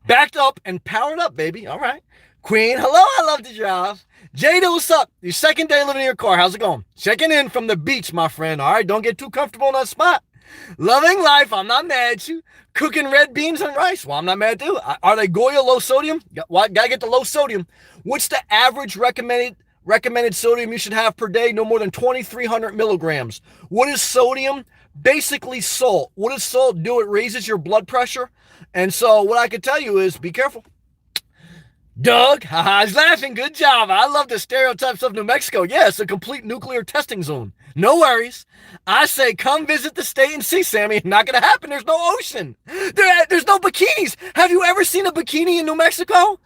backed up and powered up, baby. All right. Queen, hello. I love the drive. Jada, what's up? Your second day living in your car. How's it going? Checking in from the beach, my friend. All right. Don't get too comfortable in that spot. Loving life. I'm not mad at you. Cooking red beans and rice. Well, I'm not mad too. Are they Goya low sodium? Gotta get the low sodium. What's the average recommended sodium you should have per day? No more than 2,300 milligrams. What is sodium? Basically salt. What does salt do? It raises your blood pressure. And so what I could tell you is be careful. Doug, he's laughing. Good job. I love the stereotypes of New Mexico. Yeah, it's a complete nuclear testing zone. No worries. I say come visit the state and see, Sammy. Not going to happen. There's no ocean. There's no bikinis. Have you ever seen a bikini in New Mexico?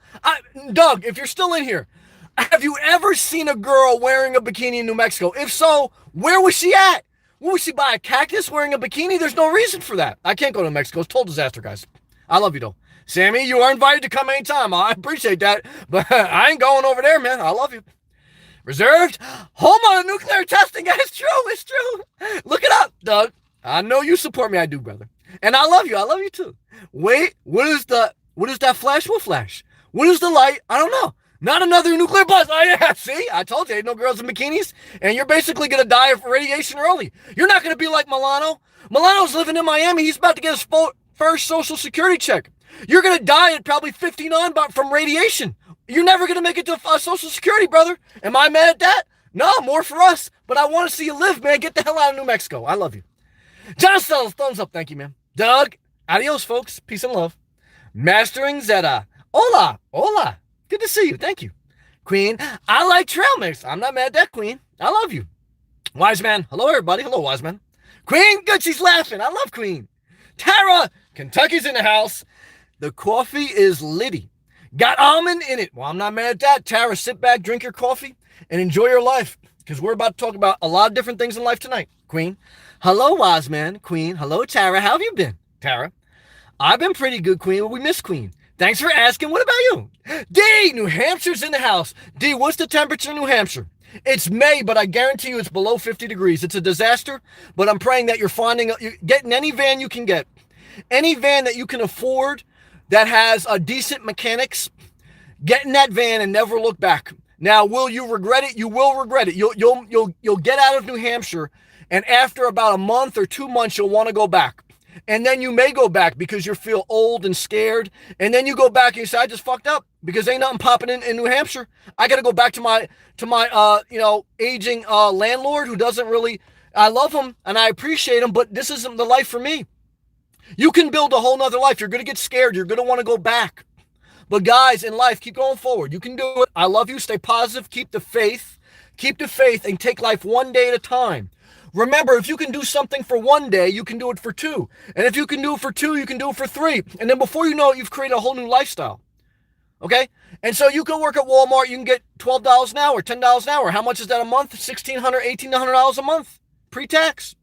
Doug, if you're still in here, have you ever seen a girl wearing a bikini in New Mexico? If so, where was she at? Was she by a cactus wearing a bikini? There's no reason for that. I can't go to New Mexico. It's total disaster, guys. I love you, though. Sammy, you are invited to come anytime. I appreciate that, but I ain't going over there, man. I love you. Reserved? Home on nuclear testing. It's true. It's true. Look it up, Doug. I know you support me. I do, brother. And I love you. I love you, too. Wait, what is that flash? What flash? What is the light? I don't know. Not another nuclear blast. Oh, yeah, see? I told you, ain't no girls in bikinis. And you're basically going to die of radiation early. You're not going to be like Milano. Milano's living in Miami. He's about to get his first Social Security check. You're going to die at probably 59 from radiation. You're never going to make it to Social Security, brother. Am I mad at that? No, more for us. But I want to see you live, man. Get the hell out of New Mexico. I love you. John Stells, thumbs up. Thank you, man. Doug, adios, folks. Peace and love. Mastering Zeta. Hola. Hola. Good to see you. Thank you. Queen, I like trail mix. I'm not mad at that, Queen. I love you. Wise man. Hello, everybody. Hello, Wise man. Queen, good. She's laughing. I love Queen. Tara, Kentucky's in the house. The coffee is litty. Got almond in it. Well, I'm not mad at that. Tara, sit back, drink your coffee, and enjoy your life. Because we're about to talk about a lot of different things in life tonight. Queen. Hello, wise man. Queen. Hello, Tara. How have you been? Tara. I've been pretty good, Queen. We miss Queen. Thanks for asking. What about you? D, New Hampshire's in the house. D, what's the temperature in New Hampshire? It's May, but I guarantee you it's below 50 degrees. It's a disaster, but I'm praying that you're getting any van you can get. Any van that you can afford that has a decent mechanics, get in that van and never look back. Now, will you regret it? You will regret it. You'll get out of New Hampshire, and after about a month or 2 months, you'll want to go back. And then you may go back because you feel old and scared. And then you go back and you say, I just fucked up because ain't nothing popping in New Hampshire. I got to go back to my aging landlord who doesn't really, I love him and I appreciate him, but this isn't the life for me. You can build a whole nother life. You're going to get scared. You're going to want to go back. But guys, in life, keep going forward. You can do it. I love you. Stay positive. Keep the faith. Keep the faith and take life one day at a time. Remember, if you can do something for 1 day, you can do it for 2. And if you can do it for 2, you can do it for 3. And then before you know it, you've created a whole new lifestyle. Okay? And so you can work at Walmart. You can get $12 an hour, $10 an hour. How much is that a month? $1,600, $1,800 a month. Pre-tax.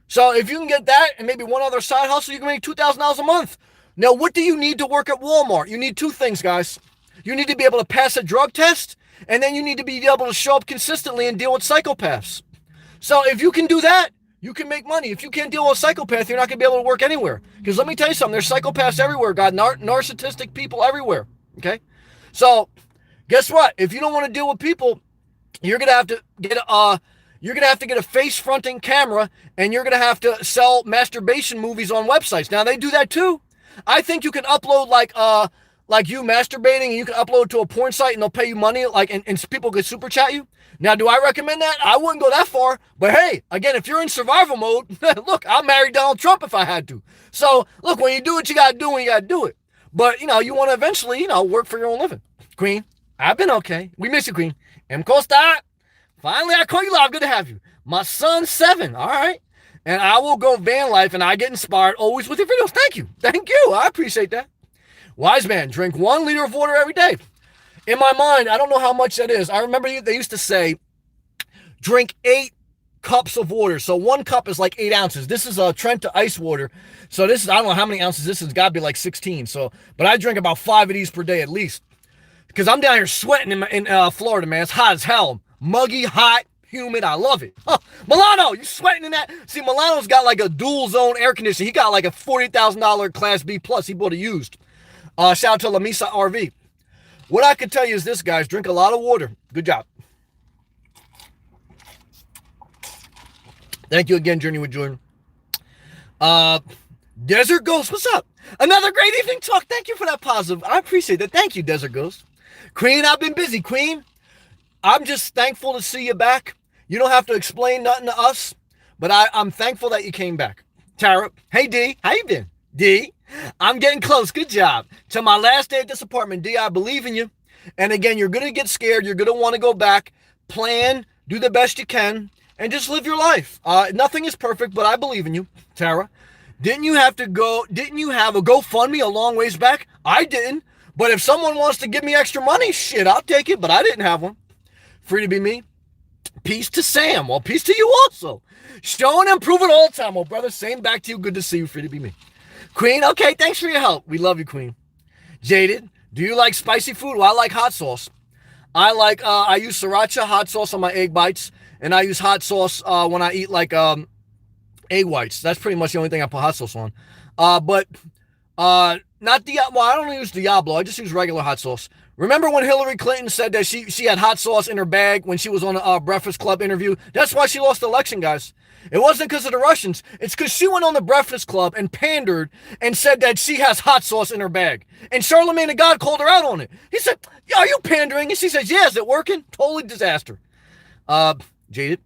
So if you can get that and maybe one other side hustle, you can make $2,000 a month. Now, what do you need to work at Walmart? You need 2 things, guys. You need to be able to pass a drug test, and then you need to be able to show up consistently and deal with psychopaths. So if you can do that, you can make money. If you can't deal with a psychopath, you're not going to be able to work anywhere. Because let me tell you something, there's psychopaths everywhere, God, narcissistic people everywhere, okay? So guess what? If you don't want to deal with people, you're gonna have to get a face fronting camera, and you're gonna have to sell masturbation movies on websites. Now they do that too. I think you can upload like you masturbating, and you can upload to a porn site, and they'll pay you money, like, and people could super chat you. Now, do I recommend that? I wouldn't go that far, but hey, again, if you're in survival mode, look, I'll marry Donald Trump if I had to. So look, when you do what you gotta do, when you gotta do it. But you want to eventually, work for your own living. Queen, I've been okay. We miss you, Queen. M. Costa. Finally, I call you live. Good to have you. My son's 7. All right. And I will go van life, and I get inspired always with your videos. Thank you. Thank you. I appreciate that. Wise man, drink 1 liter of water every day. In my mind, I don't know how much that is. I remember they used to say, drink 8 cups of water. So 1 cup is like 8 ounces. This is a Trenta ice water. So this is, I don't know how many ounces this is. It's got to be like 16. So, but I drink about 5 of these per day at least. Because I'm down here sweating in Florida, man. It's hot as hell. Muggy, hot, humid. I love it. Huh. Milano, you sweating in that? See, Milano's got like a dual zone air conditioning. He got like a $40,000 Class B plus. He bought it used. Shout out to La Mesa RV. What I can tell you is this, guys. Drink a lot of water. Good job. Thank you again, Journey with Jordan. Desert Ghost, what's up? Another great evening talk. Thank you for that positive. I appreciate that. Thank you, Desert Ghost. Queen, I've been busy. Queen, I'm just thankful to see you back. You don't have to explain nothing to us, but I'm thankful that you came back. Tara, hey D, how you been? D, I'm getting close. Good job. To my last day at this apartment, D, I believe in you. And again, you're going to get scared. You're going to want to go back. Plan, do the best you can, and just live your life. Nothing is perfect, but I believe in you. Tara, didn't you have a GoFundMe a long ways back? I didn't. But if someone wants to give me extra money, shit, I'll take it. But I didn't have one. Free to be me. Peace to Sam. Well, peace to you also. Show and improve it all the time. Well, brother, same back to you. Good to see you. Free to be me. Queen, okay, thanks for your help. We love you, Queen. Jaded, do you like spicy food? Well, I like hot sauce. I use sriracha hot sauce on my egg bites, and I use hot sauce when I eat like egg whites. That's pretty much the only thing I put hot sauce on. Not Diablo. Well, I don't use Diablo. I just use regular hot sauce. Remember when Hillary Clinton said that she had hot sauce in her bag when she was on a Breakfast Club interview? That's why she lost the election, guys. It wasn't because of the Russians. It's because she went on the Breakfast Club and pandered and said that she has hot sauce in her bag. And Charlamagne the God called her out on it. He said, are you pandering? And she says, yeah, is it working? Totally disaster. Jaded,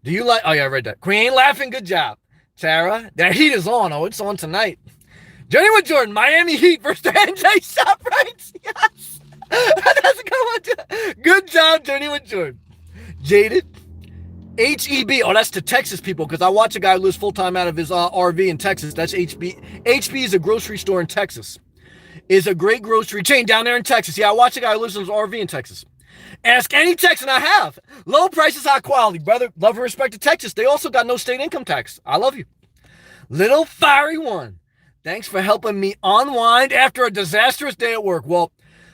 do you like... Oh, yeah, I read that. Queen laughing, good job. Tara, that heat is on. Oh, it's on tonight. Journey with Jordan, Miami Heat versus the NJ Shoprites. Yes. That's a good one. Good job, Journey with Jordan. Jaded. HEB. Oh, that's to Texas people, because I watch a guy who lives full-time out of his RV in Texas. That's HB. HB is a grocery store in Texas. Is a great grocery chain down there in Texas. Yeah, I watch a guy who lives in his RV in Texas. Ask any Texan I have. Low prices, high quality. Brother, love and respect to Texas. They also got no state income tax. I love you. Little fiery one. Thanks for helping me unwind after a disastrous day at work. Well,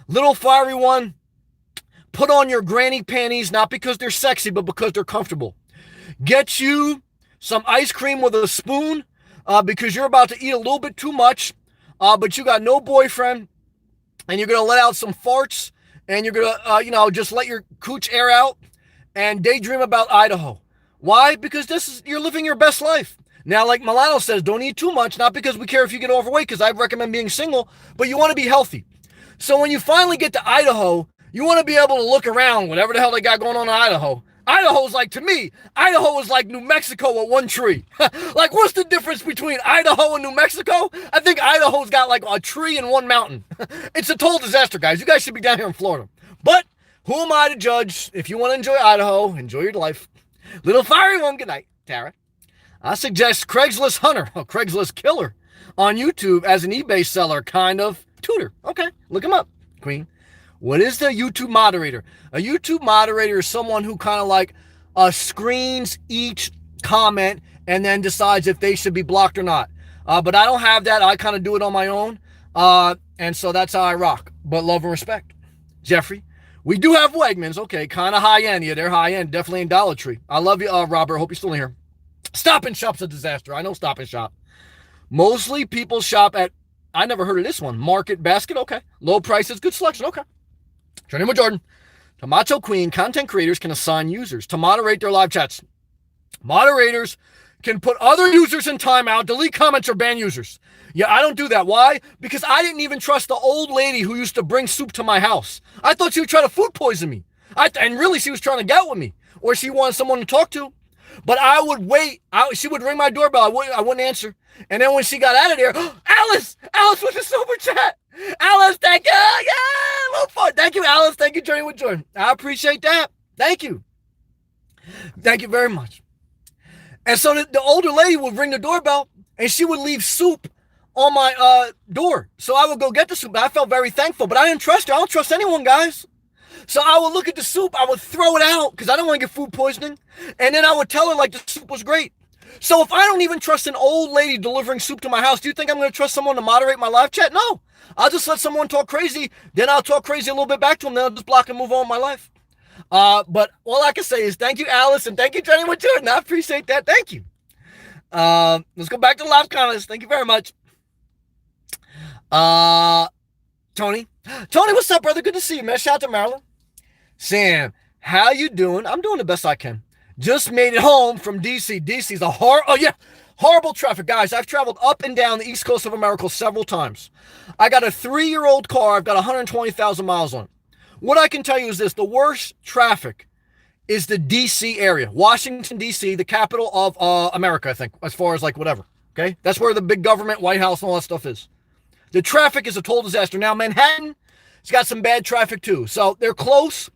little fiery one, put on your granny panties, not because they're sexy, but because they're comfortable. Get you some ice cream with a spoon because you're about to eat a little bit too much, but you got no boyfriend, and you're going to let out some farts, and you're going to, just let your cooch air out and daydream about Idaho. Why? Because you're living your best life. Now, like Milano says, don't eat too much, not because we care if you get overweight, because I recommend being single, but you want to be healthy. So when you finally get to Idaho, you want to be able to look around, whatever the hell they got going on in Idaho. Idaho's like, to me, Idaho is like New Mexico with one tree. Like, what's the difference between Idaho and New Mexico? I think Idaho's got like a tree and one mountain. It's a total disaster, guys. You guys should be down here in Florida. But who am I to judge? If you want to enjoy Idaho, enjoy your life. Little fiery one, good night, Tara. I suggest Craigslist Hunter, a Craigslist Killer, on YouTube as an eBay seller, kind of tutor. Okay, look him up, Queen. What is the YouTube moderator? A YouTube moderator is someone who kind of like screens each comment and then decides if they should be blocked or not. But I don't have that. I kind of do it on my own. And so that's how I rock. But love and respect. Jeffrey, we do have Wegmans. Okay, kind of high end. Yeah, they're high end. Definitely in Dollar Tree. I love you, Robert. Hope you're still here. Stop and Shop's a disaster. I know Stop and Shop. Mostly people shop at, I never heard of this one, Market Basket. Okay. Low prices, good selection. Okay. Journey with Jordan. Tomato Queen content creators can assign users to moderate their live chats. Moderators can put other users in timeout, delete comments, or ban users. Yeah, I don't do that. Why? Because I didn't even trust the old lady who used to bring soup to my house. I thought she would try to food poison me. And really, she was trying to get with me. Or she wanted someone to talk to. But I would wait. She would ring my doorbell. I wouldn't answer. And then when she got out of there, Alice with the super chat. Alice, thank you. Yeah, look for it. Thank you, Alice. Thank you, Journey with Jordan. I appreciate that. Thank you. Thank you very much. And so the older lady would ring the doorbell, and she would leave soup on my door. So I would go get the soup. I felt very thankful, but I didn't trust her. I don't trust anyone, guys. So I would look at the soup. I would throw it out because I don't want to get food poisoning. And then I would tell her like the soup was great. So if I don't even trust an old lady delivering soup to my house, do you think I'm going to trust someone to moderate my live chat? No. I'll just let someone talk crazy. Then I'll talk crazy a little bit back to them. Then I'll just block and move on with my life. But all I can say is thank you, Alice, and thank you, Journey with Jordan. I appreciate that. Thank you. Let's go back to the live comments. Thank you very much. Tony, what's up, brother? Good to see you, man. Shout out to Maryland. Sam, how you doing? I'm doing the best I can. Just made it home from DC. DC's a horrible traffic. Guys, I've traveled up and down the east coast of America several times. I got a 3-year-old car. I've got 120,000 miles on it. What I can tell you is this. The worst traffic is the DC area. Washington, DC, the capital of America, I think, as far as like whatever. Okay? That's where the big government, White House, and all that stuff is. The traffic is a total disaster. Now, Manhattan, it's got some bad traffic too. So they're close.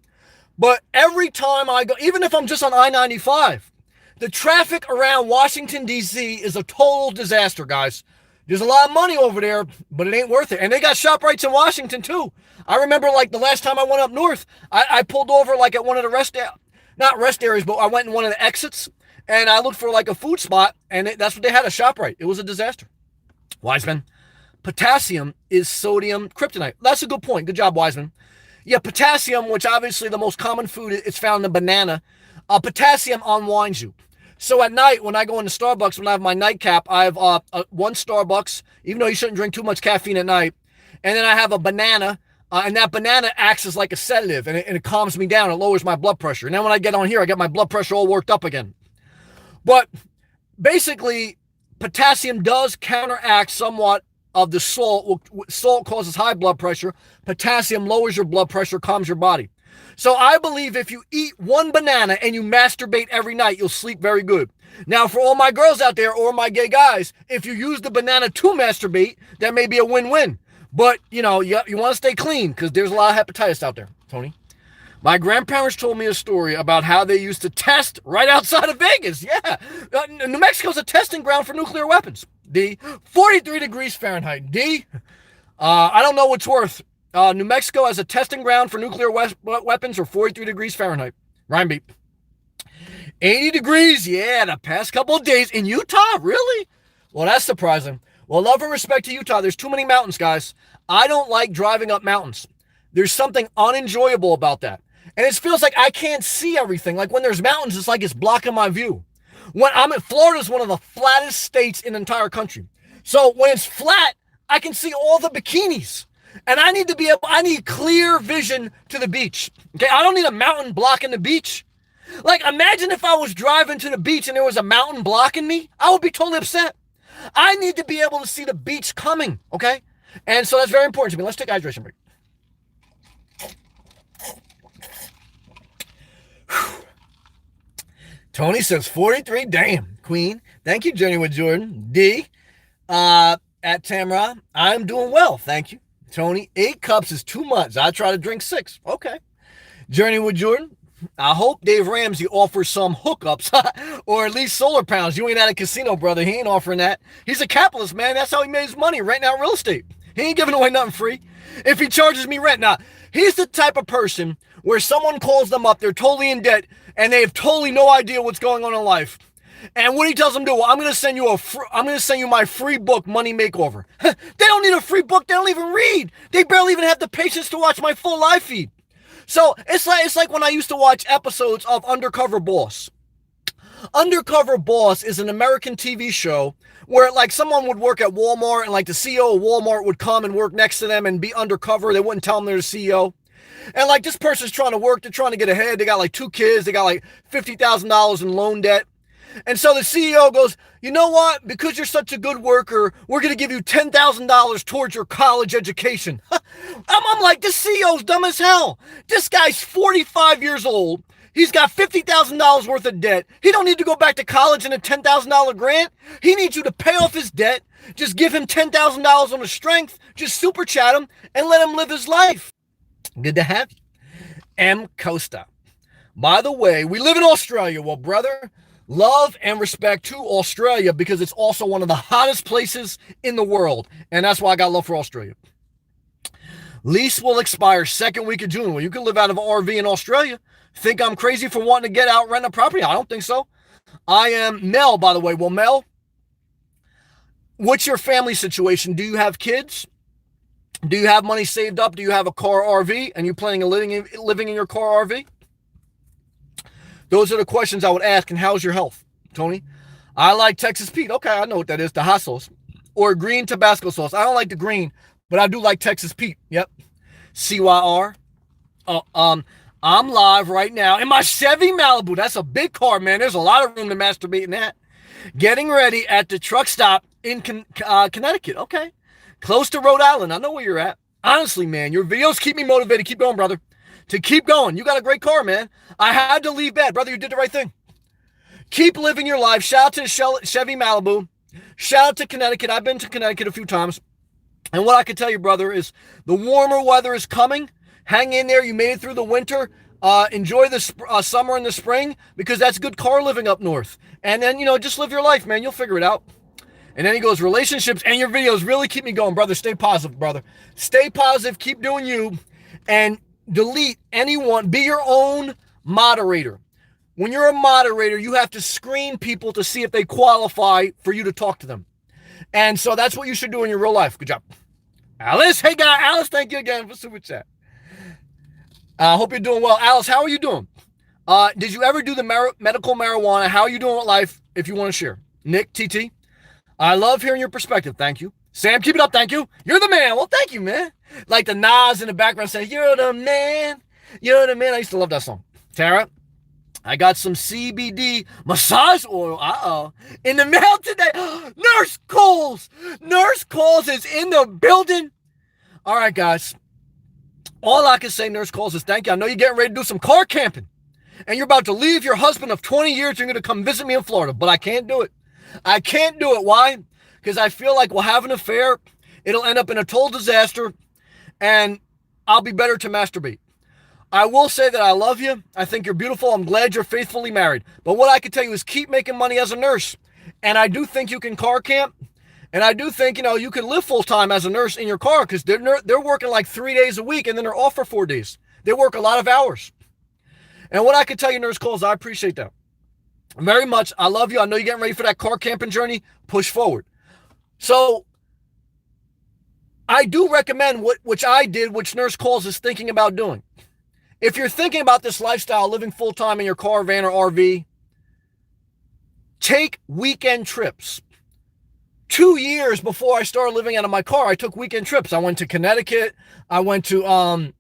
But every time I go, even if I'm just on I-95, the traffic around Washington, D.C. is a total disaster, guys. There's a lot of money over there, but it ain't worth it. And they got ShopRites in Washington, too. I remember, like, the last time I went up north, I pulled over, like, at one of the not rest areas, but I went in one of the exits, and I looked for, like, a food spot, and that's what they had, a ShopRite. It was a disaster. Wiseman, potassium is sodium kryptonite. That's a good point. Good job, Wiseman. Yeah, potassium, which obviously the most common food, it's found in banana. Potassium unwinds you. So at night, when I go into Starbucks, when I have my nightcap, I have one Starbucks, even though you shouldn't drink too much caffeine at night. And then I have a banana, and that banana acts as like a sedative, and it calms me down. It lowers my blood pressure. And then when I get on here, I get my blood pressure all worked up again. But basically, potassium does counteract somewhat of the salt. Salt causes high blood pressure. Potassium lowers your blood pressure, calms your body. So I believe if you eat one banana and you masturbate every night, you'll sleep very good. Now, for all my girls out there or my gay guys, if you use the banana to masturbate, that may be a win-win. But, you know, you want to stay clean because there's a lot of hepatitis out there, Tony. My grandparents told me a story about how they used to test right outside of Vegas. Yeah. New Mexico's a testing ground for nuclear weapons. D. 43 degrees Fahrenheit. D. I don't know what's worth. New Mexico as a testing ground for nuclear weapons or 43 degrees Fahrenheit. Rhyme beat. 80 degrees. Yeah, the past couple of days. In Utah? Really? Well, that's surprising. Well, love and respect to Utah. There's too many mountains, guys. I don't like driving up mountains. There's something unenjoyable about that. And it feels like I can't see everything. Like when there's mountains, it's like it's blocking my view. When I'm in Florida is one of the flattest states in the entire country. So when it's flat, I can see all the bikinis. And I need clear vision to the beach. Okay, I don't need a mountain blocking the beach. Like, imagine if I was driving to the beach and there was a mountain blocking me. I would be totally upset. I need to be able to see the beach coming, okay? And so that's very important to me. Let's take a hydration break. Whew. Tony says 43. Damn, Queen. Thank you, Journey with Jordan. D. At Tamra, I'm doing well. Thank you. Tony, 8 cups is too much. I try to drink 6. Okay. Journey with Jordan. I hope Dave Ramsey offers some hookups or at least solar pounds. You ain't at a casino, brother. He ain't offering that. He's a capitalist, man. That's how he made his money, renting out real estate. He ain't giving away nothing free. If he charges me rent. Now, he's the type of person where someone calls them up, they're totally in debt, and they have totally no idea what's going on in life. And what he tells them to do, well, I'm going to send you my free book, Money Makeover. They don't need a free book. They don't even read. They barely even have the patience to watch my full live feed. So it's like when I used to watch episodes of Undercover Boss. Undercover Boss is an American TV show where like someone would work at Walmart and like the CEO of Walmart would come and work next to them and be undercover. They wouldn't tell them they're the CEO. And like this person's trying to work, they're trying to get ahead. They got like 2 kids, they got like $50,000 in loan debt. And so the CEO goes, you know what? Because you're such a good worker, we're going to give you $10,000 towards your college education. I'm like, this CEO's dumb as hell. This guy's 45 years old. He's got $50,000 worth of debt. He don't need to go back to college in a $10,000 grant. He needs you to pay off his debt. Just give him $10,000 on the strength. Just super chat him and let him live his life. Good to have you. M. Costa. By the way, we live in Australia. Well, brother, love and respect to Australia because it's also one of the hottest places in the world. And that's why I got love for Australia. Lease will expire second week of June. Well, you can live out of an RV in Australia. Think I'm crazy for wanting to get out, rent a property? I don't think so. I am Mel, by the way. Well, Mel, what's your family situation? Do you have kids? Do you have money saved up? Do you have a car RV? And you planning on living in your car RV? Those are the questions I would ask. And how's your health, Tony? I like Texas Pete. Okay, I know what that is. The hot sauce. Or green Tabasco sauce. I don't like the green, but I do like Texas Pete. Yep. CYR. I'm live right now in my Chevy Malibu. That's a big car, man. There's a lot of room to masturbate in that. Getting ready at the truck stop in Connecticut. Okay. Close to Rhode Island. I know where you're at. Honestly, man, your videos keep me motivated. Keep going, brother. To keep going. You got a great car, man. I had to leave bed. Brother, you did the right thing. Keep living your life. Shout out to the Chevy Malibu. Shout out to Connecticut. I've been to Connecticut a few times. And what I can tell you, brother, is the warmer weather is coming. Hang in there. You made it through the winter. Enjoy the summer and the spring because that's good car living up north. And then, just live your life, man. You'll figure it out. And then he goes, relationships and your videos really keep me going, brother. Stay positive, brother. Stay positive. Keep doing you. And delete anyone. Be your own moderator. When you're a moderator, you have to screen people to see if they qualify for you to talk to them. And so that's what you should do in your real life. Good job. Alice, hey, guy. Alice, thank you again for super chat. I hope you're doing well. Alice, how are you doing? Did you ever do the medical marijuana? How are you doing with life if you want to share? Nick, TT, I love hearing your perspective. Thank you. Sam, keep it up. Thank you. You're the man. Well, thank you, man. Like the Nas in the background saying, you're the man. You're the man. I used to love that song. Tara, I got some CBD massage oil. In the mail today. Nurse Coles. Nurse Coles is in the building. All right, guys. All I can say, Nurse Coles, is thank you. I know you're getting ready to do some car camping. And you're about to leave your husband of 20 years. You're going to come visit me in Florida. But I can't do it. I can't do it. Why? Because I feel like we'll have an affair. It'll end up in a total disaster. And I'll be better to masturbate. I will say that I love you. I think you're beautiful. I'm glad you're faithfully married. But what I can tell you is keep making money as a nurse. And I do think you can car camp. And I do think, you can live full-time as a nurse in your car because they're working like 3 days a week and then they're off for 4 days. They work a lot of hours. And what I can tell you, Nurse Coles, I appreciate that very much. I love you. I know you're getting ready for that car camping journey. Push forward. So I do recommend which I did, which Nurse Coles is thinking about doing. If you're thinking about this lifestyle, living full-time in your car, van, or RV, take weekend trips. 2 years before I started living out of my car, I took weekend trips. I went to Connecticut. I went to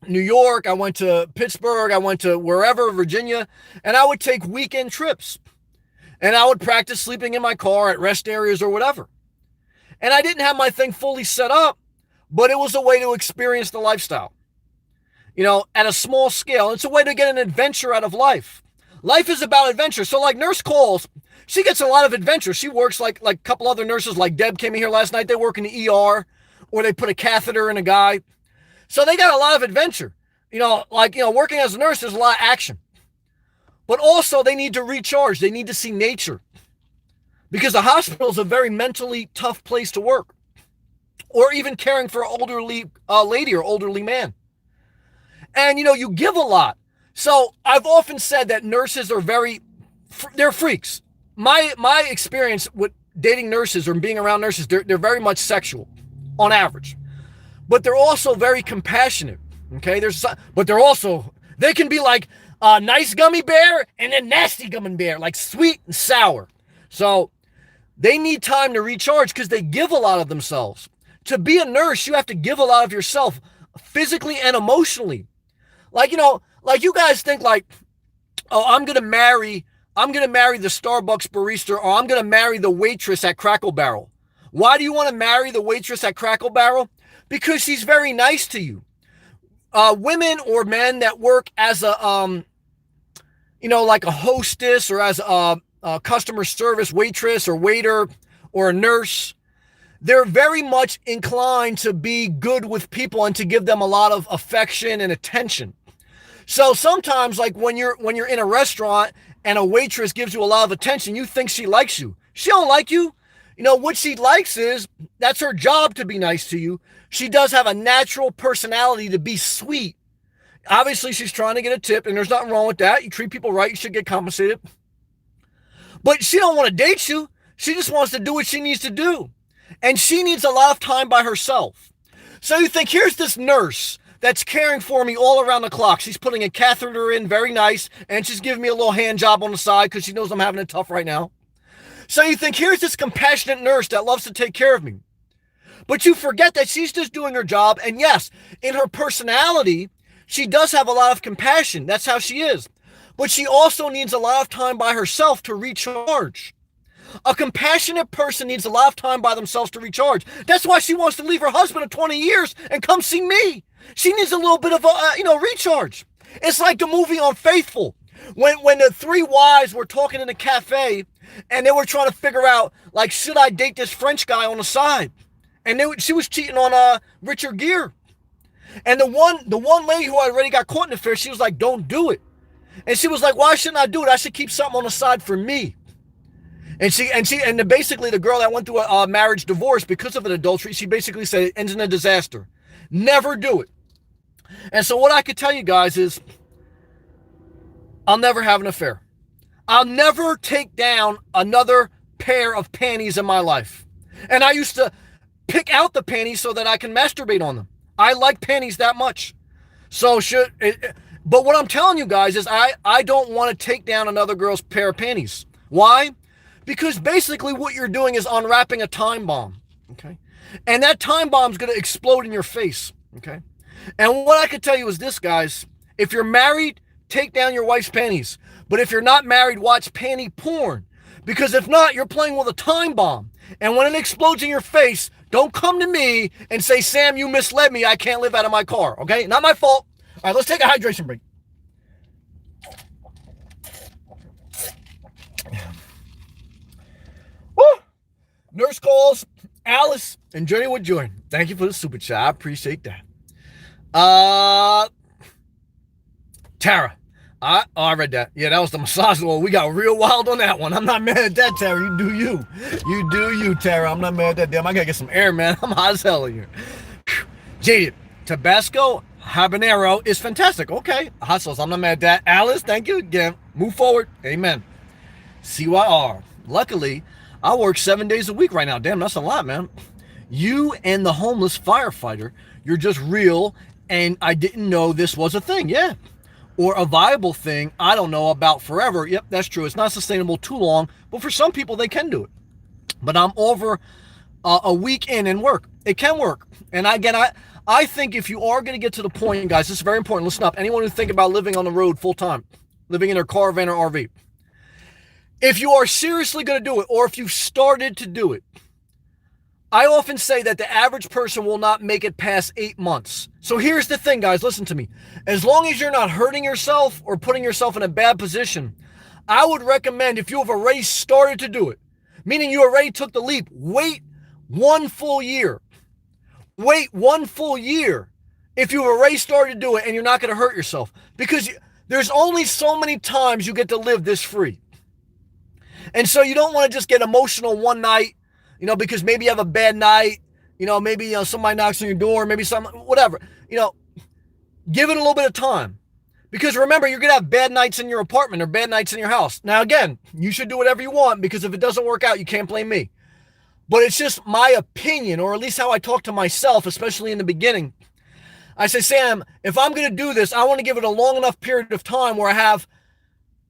New York. I went to Pittsburgh. I went to wherever, Virginia. And I would take weekend trips. And I would practice sleeping in my car at rest areas or whatever. And I didn't have my thing fully set up, but it was a way to experience the lifestyle. At a small scale. It's a way to get an adventure out of life. Life is about adventure. So like Nurse Coles, she gets a lot of adventure. She works like a couple other nurses, like Deb came in here last night. They work in the ER, or they put a catheter in a guy. So they got a lot of adventure. Working as a nurse, there's a lot of action. But also they need to recharge. They need to see nature. Because the hospital is a very mentally tough place to work. Or even caring for an elderly lady or elderly man. And, you give a lot. So I've often said that nurses are they're freaks. My experience with dating nurses or being around nurses, they're very much sexual on average. But they're also very compassionate. Okay? But they can be like a nice gummy bear and a nasty gummy bear, like sweet and sour. So they need time to recharge because they give a lot of themselves. To be a nurse, you have to give a lot of yourself physically and emotionally. Like, like you guys think like, oh, I'm going to marry the Starbucks barista, or I'm going to marry the waitress at Crackle Barrel. Why do you want to marry the waitress at Crackle Barrel? Because she's very nice to you. Women or men that work as a, like a hostess, or as a customer service waitress or waiter or a nurse, they're very much inclined to be good with people and to give them a lot of affection and attention. So sometimes, like when you're in a restaurant and a waitress gives you a lot of attention, you think she likes you. She don't like you. What she likes is, that's her job to be nice to you. She does have a natural personality to be sweet. Obviously, she's trying to get a tip, and there's nothing wrong with that. You treat people right, you should get compensated. But she don't want to date you. She just wants to do what she needs to do. And she needs a lot of time by herself. So you think, here's this nurse that's caring for me all around the clock. She's putting a catheter in, very nice, and she's giving me a little hand job on the side because she knows I'm having it tough right now. So you think, here's this compassionate nurse that loves to take care of me. But you forget that she's just doing her job. And yes, in her personality, she does have a lot of compassion. That's how she is. But she also needs a lot of time by herself to recharge. A compassionate person needs a lot of time by themselves to recharge. That's why she wants to leave her husband of 20 years and come see me. She needs a little bit of a, recharge. It's like the movie Unfaithful. When the three wives were talking in a cafe and they were trying to figure out, like, should I date this French guy on the side? And she was cheating on Richard Gere. And the one lady who already got caught in the affair, she was like, don't do it. And she was like, why shouldn't I do it? I should keep something on the side for me. And basically the girl that went through a marriage divorce because of an adultery, she basically said it ends in a disaster. Never do it. And so what I could tell you guys is, I'll never have an affair. I'll never take down another pair of panties in my life. And I used to pick out the panties so that I can masturbate on them. I like panties that much. But what I'm telling you guys is I don't want to take down another girl's pair of panties. Why? Because basically what you're doing is unwrapping a time bomb. Okay? And that time bomb's going to explode in your face. Okay? And what I could tell you is this, guys. If you're married, take down your wife's panties. But if you're not married, watch panty porn. Because if not, you're playing with a time bomb. And when it explodes in your face, don't come to me and say, Sam, you misled me. I can't live out of my car. Okay? Not my fault. All right, let's take a hydration break. Woo! Nurse calls. Alice and Journey with Joy. Thank you for the super chat. I appreciate that. Tara. I read that. Yeah, that was the massage one. We got real wild on that one. I'm not mad at that, Tara. You do you. You do you, Tara. I'm not mad at that. Damn, I gotta get some air, man. I'm hot as hell in here. Jaded. Tabasco habanero is fantastic. Okay. Hot sauce. I'm not mad at that. Alice, thank you again. Move forward. Amen. CYR. Luckily, I work 7 days a week right now. Damn, that's a lot, man. You and the homeless firefighter, you're just real, and I didn't know this was a thing. Yeah. Or a viable thing, I don't know about forever. Yep, that's true. It's not sustainable too long, but for some people, they can do it. But I'm over a week in work. It can work. And again, I think if you are going to get to the point, guys, this is very important. Listen up. Anyone who think about living on the road full time, living in their car, van, or RV, if you are seriously going to do it, or if you've started to do it, I often say that the average person will not make it past 8 months. So here's the thing, guys, listen to me. As long as you're not hurting yourself or putting yourself in a bad position, I would recommend, if you have already started to do it, meaning you already took the leap, wait 1 full year. Wait 1 full year if you've already started to do it and you're not going to hurt yourself. Because there's only so many times you get to live this free. And so you don't want to just get emotional one night, because maybe you have a bad night, maybe somebody knocks on your door, maybe whatever. Give it a little bit of time. Because remember, you're going to have bad nights in your apartment or bad nights in your house. Now, again, you should do whatever you want, because if it doesn't work out, you can't blame me. But it's just my opinion, or at least how I talk to myself, especially in the beginning. I say, Sam, if I'm going to do this, I want to give it a long enough period of time where I have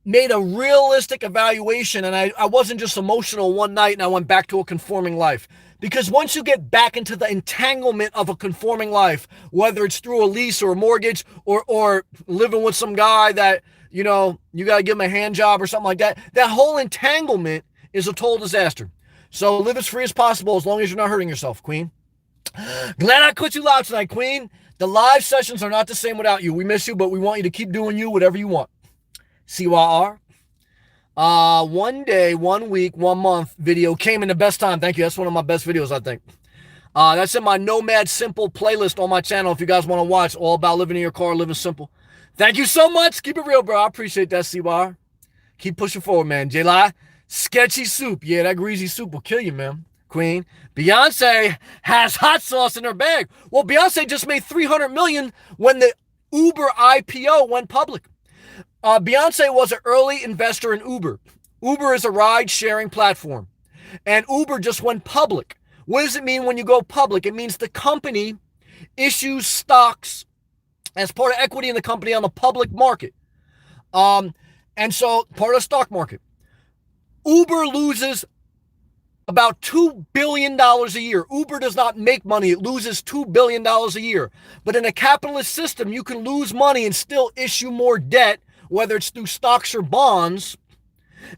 made a realistic evaluation, and I wasn't just emotional one night and I went back to a conforming life. Because once you get back into the entanglement of a conforming life, whether it's through a lease or a mortgage or living with some guy that, you know, you got to give him a hand job or something like that, that whole entanglement is a total disaster. So live as free as possible as long as you're not hurting yourself, Queen. Glad I quit you live tonight, Queen. The live sessions are not the same without you. We miss you, but we want you to keep doing you, whatever you want. CYR. 1 day, 1 week, 1 month video came in the best time. Thank you. That's one of my best videos, I think. That's in my Nomad Simple playlist on my channel. If you guys want to watch, all about living in your car, living simple. Thank you so much. Keep it real, bro. I appreciate that, CYR. Keep pushing forward, man. J-Li, sketchy soup. Yeah, that greasy soup will kill you, man. Queen. Beyonce has hot sauce in her bag. Well, Beyonce just made $300 million when the Uber IPO went public. Beyonce was an early investor in Uber. Uber is a ride-sharing platform, and Uber just went public. What does it mean when you go public? It means the company issues stocks as part of equity in the company on the public market. And so part of the stock market. Uber loses about $2 billion a year. Uber does not make money. It loses $2 billion a year. But in a capitalist system, you can lose money and still issue more debt, whether it's through stocks or bonds.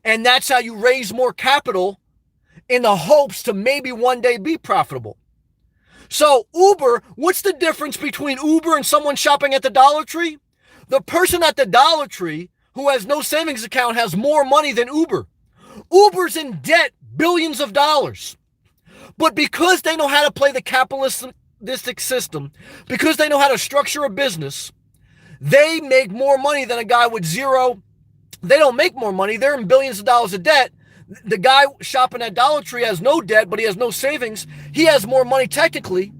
And that's how you raise more capital in the hopes to maybe one day be profitable. So Uber, what's the difference between Uber and someone shopping at the Dollar Tree? The person at the Dollar Tree who has no savings account has more money than Uber. Uber's in debt billions of dollars. But because they know how to play the capitalistic system, because they know how to structure a business, they make more money than a guy with zero. They don't make more money. They're in billions of dollars of debt. The guy shopping at Dollar Tree has no debt, but he has no savings. He has more money technically,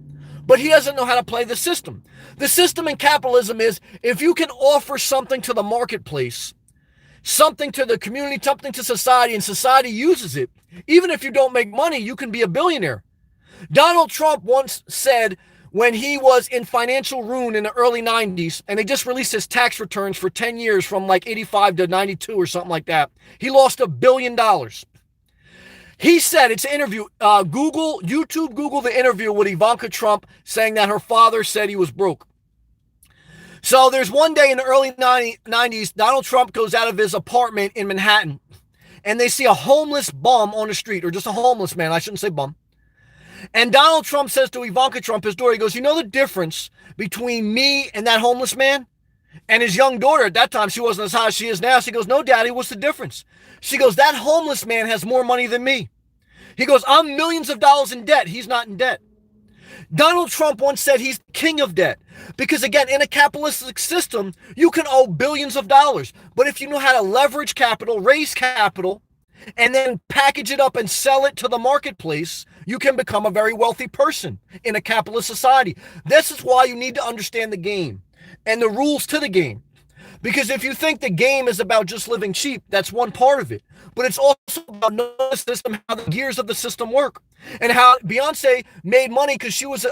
but he doesn't know how to play the system. The system in capitalism is if you can offer something to the marketplace, something to the community, something to society, and society uses it, even if you don't make money, you can be a billionaire. Donald Trump once said when he was in financial ruin in the early 90s, and they just released his tax returns for 10 years from like 85 to 92 or something like that, he lost $1 billion. He said, it's an interview, Google the interview with Ivanka Trump saying that her father said he was broke. So there's one day in the early 90s, Donald Trump goes out of his apartment in Manhattan, and they see a homeless bum on the street, or just a homeless man, I shouldn't say bum. And Donald Trump says to Ivanka Trump, his daughter, he goes, you know the difference between me and that homeless man? And his young daughter, at that time, she wasn't as high as she is now. She goes, no, Daddy, what's the difference? She goes, that homeless man has more money than me. He goes, I'm millions of dollars in debt. He's not in debt. Donald Trump once said he's king of debt. Because again, in a capitalistic system, you can owe billions of dollars. But if you know how to leverage capital, raise capital, and then package it up and sell it to the marketplace, you can become a very wealthy person in a capitalist society. This is why you need to understand the game and the rules to the game. Because if you think the game is about just living cheap, that's one part of it. But it's also about knowing the system, how the gears of the system work. And how Beyonce made money because she was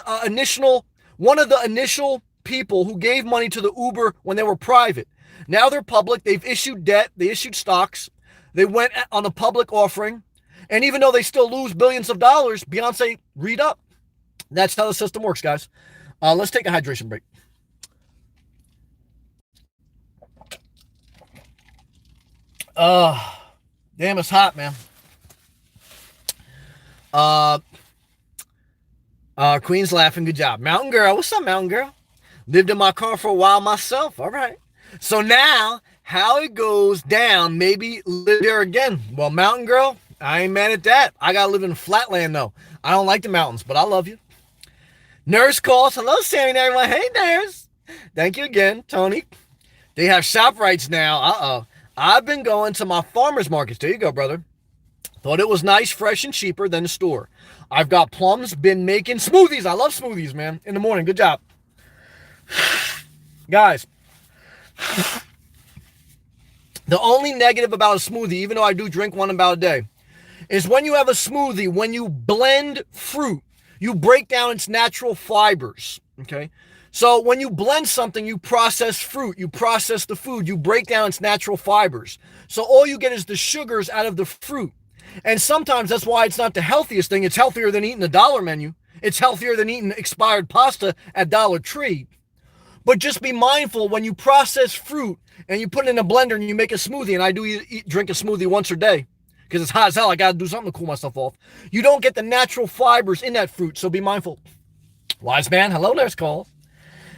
one of the initial people who gave money to the Uber when they were private. Now they're public. They've issued debt. They issued stocks. They went on a public offering. And even though they still lose billions of dollars, Beyonce re-up. That's how the system works, guys. Let's take a hydration break. Damn, it's hot, man. Queen's laughing. Good job. Mountain Girl. What's up, Mountain Girl? Lived in my car for a while myself. All right. So now, how it goes down, maybe live there again. Well, Mountain Girl, I ain't mad at that. I got to live in flatland, though. I don't like the mountains, but I love you. Nurse calls. Hello, Sammy and everyone. Hey, Nurse. Thank you again, Tony. They have ShopRites now. I've been going to my farmer's markets. There you go, brother. Thought it was nice, fresh, and cheaper than the store. I've got plums, been making smoothies. I love smoothies, man. In the morning. Good job. Guys, the only negative about a smoothie, even though I do drink one about a day, is when you have a smoothie, when you blend fruit, you break down its natural fibers, okay? So when you blend something, you process fruit, you process the food, you break down its natural fibers. So all you get is the sugars out of the fruit. And sometimes that's why it's not the healthiest thing. It's healthier than eating a dollar menu. It's healthier than eating expired pasta at Dollar Tree. But just be mindful when you process fruit and you put it in a blender and you make a smoothie, and I do drink a smoothie once a day because it's hot as hell. I got to do something to cool myself off. You don't get the natural fibers in that fruit, so be mindful. Wise man, hello, there's call.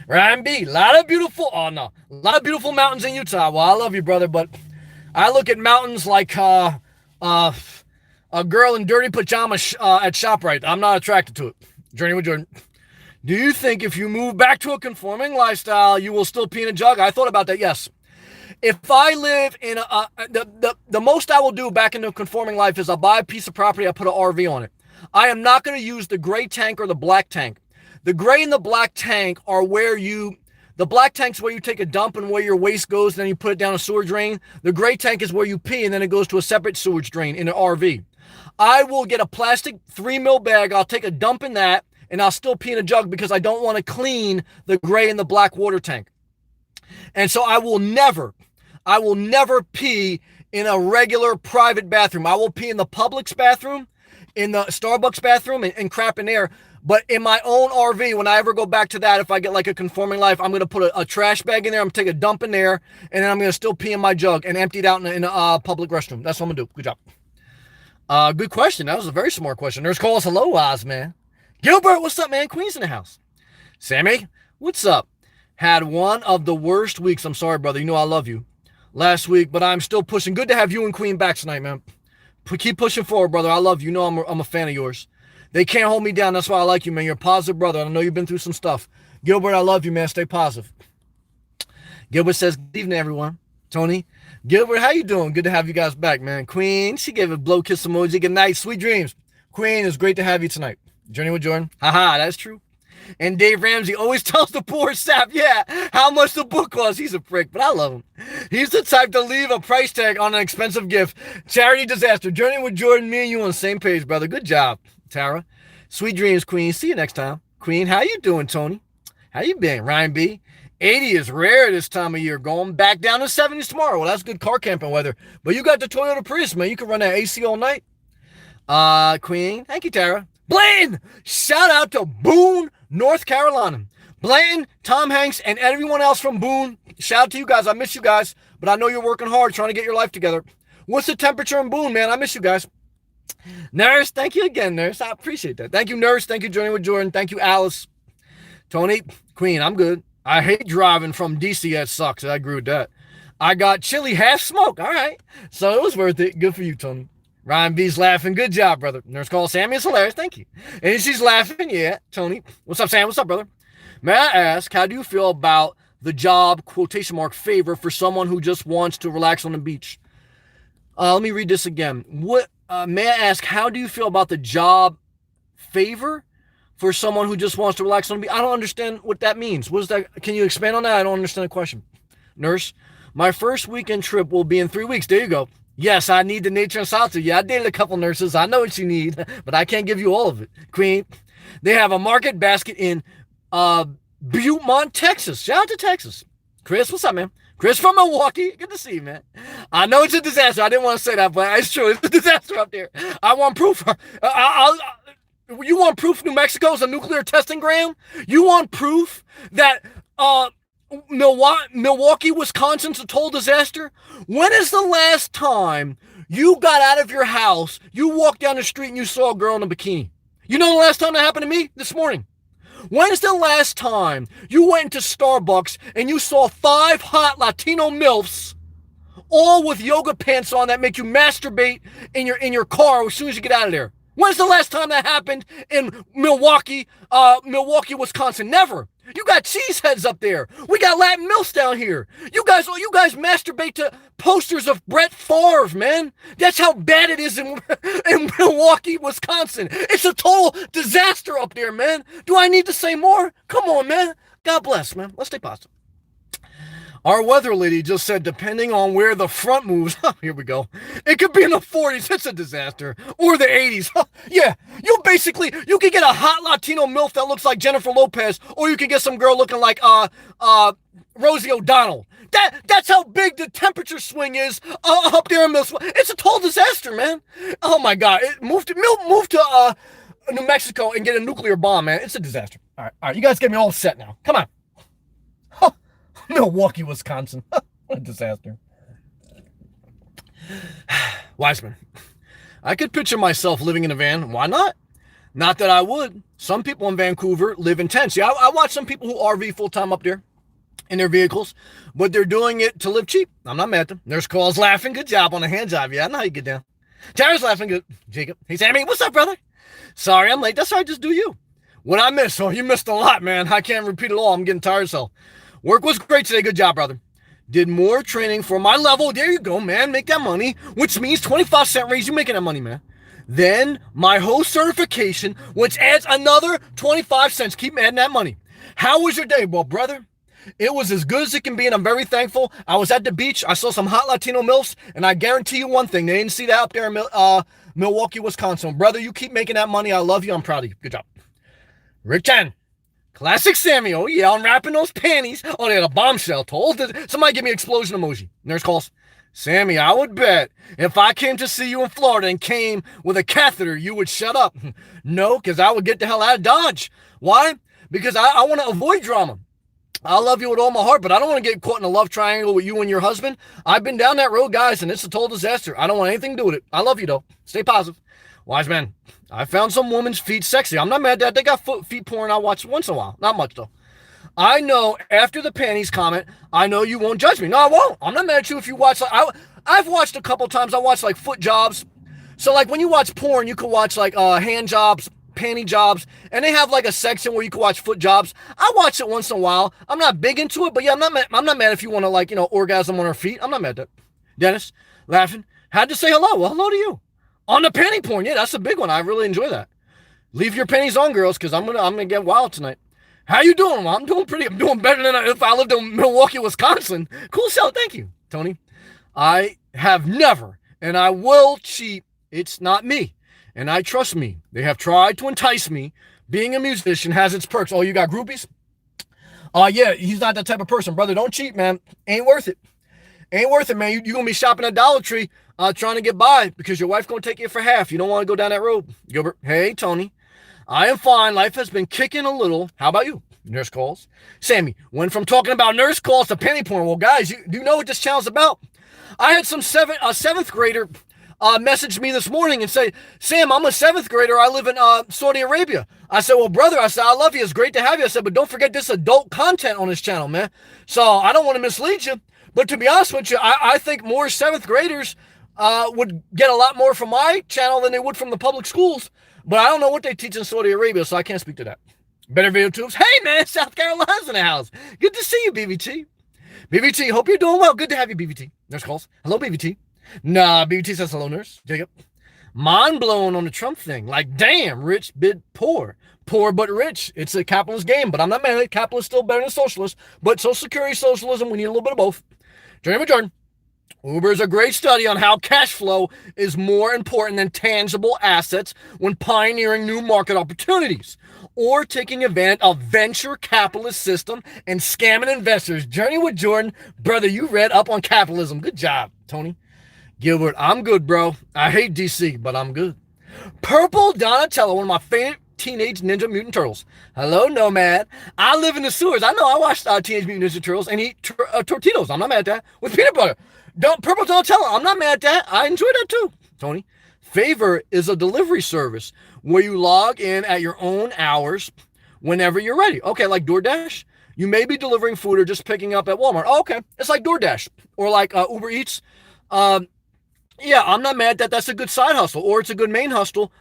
Ryan B, a lot of beautiful mountains in Utah. Well, I love you, brother, but I look at mountains like a girl in dirty pajamas at ShopRite. I'm not attracted to it. Journey with Jordan. Do you think if you move back to a conforming lifestyle, you will still pee in a jug? I thought about that, yes. If I live in the most I will do back into a conforming life is I'll buy a piece of property, I put an RV on it. I am not going to use the gray tank or the black tank. The gray and the black tank are the black tank's where you take a dump and where your waste goes, and then you put it down a sewer drain. The gray tank is where you pee, and then it goes to a separate sewage drain in an RV. I will get a plastic 3 mil bag, I'll take a dump in that, and I'll still pee in a jug because I don't want to clean the gray and the black water tank. And so I will never pee in a regular private bathroom. I will pee in the Publix bathroom, in the Starbucks bathroom, and crap in there. But in my own RV, when I ever go back to that, if I get like a conforming life, I'm going to put a trash bag in there. I'm going to take a dump in there, and then I'm going to still pee in my jug and empty it out in a public restroom. That's what I'm going to do. Good job. Good question. That was a very smart question. There's calls. Hello, Oz, man. Gilbert, what's up, man? Queen's in the house. Sammy, what's up? Had one of the worst weeks. I'm sorry, brother. You know I love you. Last week, but I'm still pushing. Good to have you and Queen back tonight, man. Keep pushing forward, brother. I love you. You know I'm a fan of yours. They can't hold me down. That's why I like you, man. You're a positive brother. I know you've been through some stuff. Gilbert, I love you, man. Stay positive. Gilbert says, good evening, everyone. Tony, Gilbert, how you doing? Good to have you guys back, man. Queen, she gave a blow kiss emoji. Good night. Sweet dreams. Queen, it's great to have you tonight. Journey with Jordan. Haha, that's true. And Dave Ramsey always tells the poor sap, yeah, how much the book costs. He's a prick, but I love him. He's the type to leave a price tag on an expensive gift. Charity disaster. Journey with Jordan, me and you on the same page, brother. Good job, Tara. Sweet dreams, Queen. See you next time. Queen, how you doing, Tony? How you been, Ryan B? 80 is rare this time of year. Going back down to 70s tomorrow. Well, that's good car camping weather. But you got the Toyota Prius, man. You can run that AC all night. Queen. Thank you, Tara. Blaine! Shout out to Boone, North Carolina. Blaine, Tom Hanks, and everyone else from Boone. Shout out to you guys. I miss you guys. But I know you're working hard trying to get your life together. What's the temperature in Boone, man? I miss you guys. Nurse, thank you again, Nurse. I appreciate that. Thank you, Nurse. Thank you, Journey with Jordan. Thank you, Alice. Tony, Queen, I'm good. I hate driving from DC. That sucks. I agree with that. I got chili half smoke. All right. So it was worth it. Good for you, Tony. Ryan B's laughing. Good job, brother. Nurse call Sammy is hilarious. Thank you. And she's laughing. Yeah, Tony. What's up, Sam? What's up, brother? May I ask, how do you feel about the job, quotation mark, favor for someone who just wants to relax on the beach? Let me read this again. May I ask, how do you feel about the job favor for someone who just wants to relax on the beach? I don't understand what that means. What is that? Can you expand on that? I don't understand the question. Nurse, my first weekend trip will be in 3 weeks. There you go. Yes, I need the nature and solitude. Yeah, I dated a couple nurses. I know what you need, but I can't give you all of it. Queen, they have a market basket in Butte, Texas. Shout out to Texas. Chris, what's up, man? Chris from Milwaukee. Good to see you, man. I know it's a disaster. I didn't want to say that, but it's true. It's a disaster up there. I want proof. You want proof New Mexico is a nuclear testing ground? You want proof that Milwaukee, Wisconsin's a total disaster? When is the last time you got out of your house, you walked down the street and you saw a girl in a bikini? You know the last time that happened to me? This morning. When is the last time you went into Starbucks and you saw 5 hot Latino MILFs, all with yoga pants on that make you masturbate in your car as soon as you get out of there? When's the last time that happened in Milwaukee, Wisconsin? Never. You got cheeseheads up there. We got Latin MILFs down here. You guys masturbate to posters of Brett Favre, man. That's how bad it is in Milwaukee, Wisconsin. It's a total disaster up there, man. Do I need to say more? Come on, man. God bless, man. Let's stay positive. Our weather lady just said, depending on where the front moves, here we go, it could be in the 40s, it's a disaster, or the 80s. Yeah, you can get a hot Latino MILF that looks like Jennifer Lopez, or you can get some girl looking like Rosie O'Donnell. That's how big the temperature swing is up there in Milf. It's a total disaster, man. Oh my God, move to New Mexico and get a nuclear bomb, man. It's a disaster. All right, you guys get me all set now. Come on. Milwaukee, Wisconsin. What a disaster. Wiseman, I could picture myself living in a van. Why not? Not that I would. Some people in Vancouver live in tents. Yeah, I watch some people who RV full-time up there in their vehicles, but they're doing it to live cheap. I'm not mad at them. Nurse calls laughing. Good job on the hand job. Yeah, I know how you get down. Tara's laughing. Good. Jacob. Hey, Sammy. What's up, brother? Sorry, I'm late. That's all right. Just do you. What I missed? Oh, you missed a lot, man. I can't repeat it all. I'm getting tired, so. Work was great today. Good job, brother. Did more training for my level. There you go, man. Make that money, which means 25-cent raise. You making that money, man. Then my host certification, which adds another 25 cents. Keep adding that money. How was your day? Well, brother, it was as good as it can be, and I'm very thankful. I was at the beach. I saw some hot Latino MILFs, and I guarantee you one thing. They didn't see that up there in Milwaukee, Wisconsin. Brother, you keep making that money. I love you. I'm proud of you. Good job. Rick Chen. Classic Sammy. Oh, yeah, unwrapping those panties. Oh, they had a bombshell told. Somebody give me an explosion emoji. Nurse calls. Sammy, I would bet if I came to see you in Florida and came with a catheter, you would shut up. No, because I would get the hell out of Dodge. Why? Because I want to avoid drama. I love you with all my heart, but I don't want to get caught in a love triangle with you and your husband. I've been down that road, guys, and it's a total disaster. I don't want anything to do with it. I love you, though. Stay positive. Wise man, I found some woman's feet sexy. I'm not mad at that. They got feet porn I watch once in a while. Not much, though. I know after the panties comment, I know you won't judge me. No, I won't. I'm not mad at you if you watch. I've watched a couple times. I watched like foot jobs. So like when you watch porn, you can watch like hand jobs, panty jobs, and they have like a section where you can watch foot jobs. I watch it once in a while. I'm not big into it, but yeah, I'm not mad if you want to like, orgasm on her feet. I'm not mad at that. Dennis, laughing, had to say hello. Well, hello to you. On the panty porn, yeah, that's a big one. I really enjoy that. Leave your panties on, girls, because I'm gonna get wild tonight. How you doing? Well, I'm doing better than if I lived in Milwaukee, Wisconsin. Cool show, thank you, Tony. I have never, and I will cheat. It's not me, and I trust me. They have tried to entice me. Being a musician has its perks. Oh, you got groupies? Yeah, he's not that type of person, brother. Don't cheat, man. Ain't worth it. Ain't worth it, man. You're going to be shopping at Dollar Tree trying to get by because your wife's going to take you for half. You don't want to go down that road. Gilbert, hey, Tony. I am fine. Life has been kicking a little. How about you? Nurse calls. Sammy, went from talking about nurse calls to penny porn. Well, guys, do you know what this channel's about? I had some seventh grader message me this morning and say, Sam, I'm a seventh grader. I live in Saudi Arabia. I said, well, brother, I said, I love you. It's great to have you. I said, but don't forget this adult content on this channel, man. So I don't want to mislead you. But to be honest with you, I think more seventh graders would get a lot more from my channel than they would from the public schools. But I don't know what they teach in Saudi Arabia, so I can't speak to that. Better Video Tubes. Hey, man, South Carolina's in the house. Good to see you, BBT. BBT, hope you're doing well. Good to have you, BBT. Nurse calls. Hello, BBT. Nah, BBT says hello, nurse. Jacob. Mind blown on the Trump thing. Like, damn, rich bid poor. Poor but rich. It's a capitalist game, but I'm not mad at it. Capitalist still better than socialist. But Social Security, socialism, we need a little bit of both. Jordan. Uber is a great study on how cash flow is more important than tangible assets when pioneering new market opportunities or taking advantage of venture capitalist system and scamming investors. Journey with Jordan. Brother, you read up on capitalism. Good job, Tony. Gilbert, I'm good, bro. I hate DC, but I'm good. Purple Donatello, one of my favorite Teenage Ninja Mutant Turtles. Hello, Nomad. I live in the sewers. I know I watched Teenage Mutant Ninja Turtles and eat tortillas. I'm not mad at that. With peanut butter. Purple Donatello. I'm not mad at that. I enjoy that too, Tony. Favor is a delivery service where you log in at your own hours whenever you're ready. Okay, like DoorDash. You may be delivering food or just picking up at Walmart. Oh, okay. It's like DoorDash or like Uber Eats. Yeah, I'm not mad at that. That's a good side hustle or it's a good main hustle.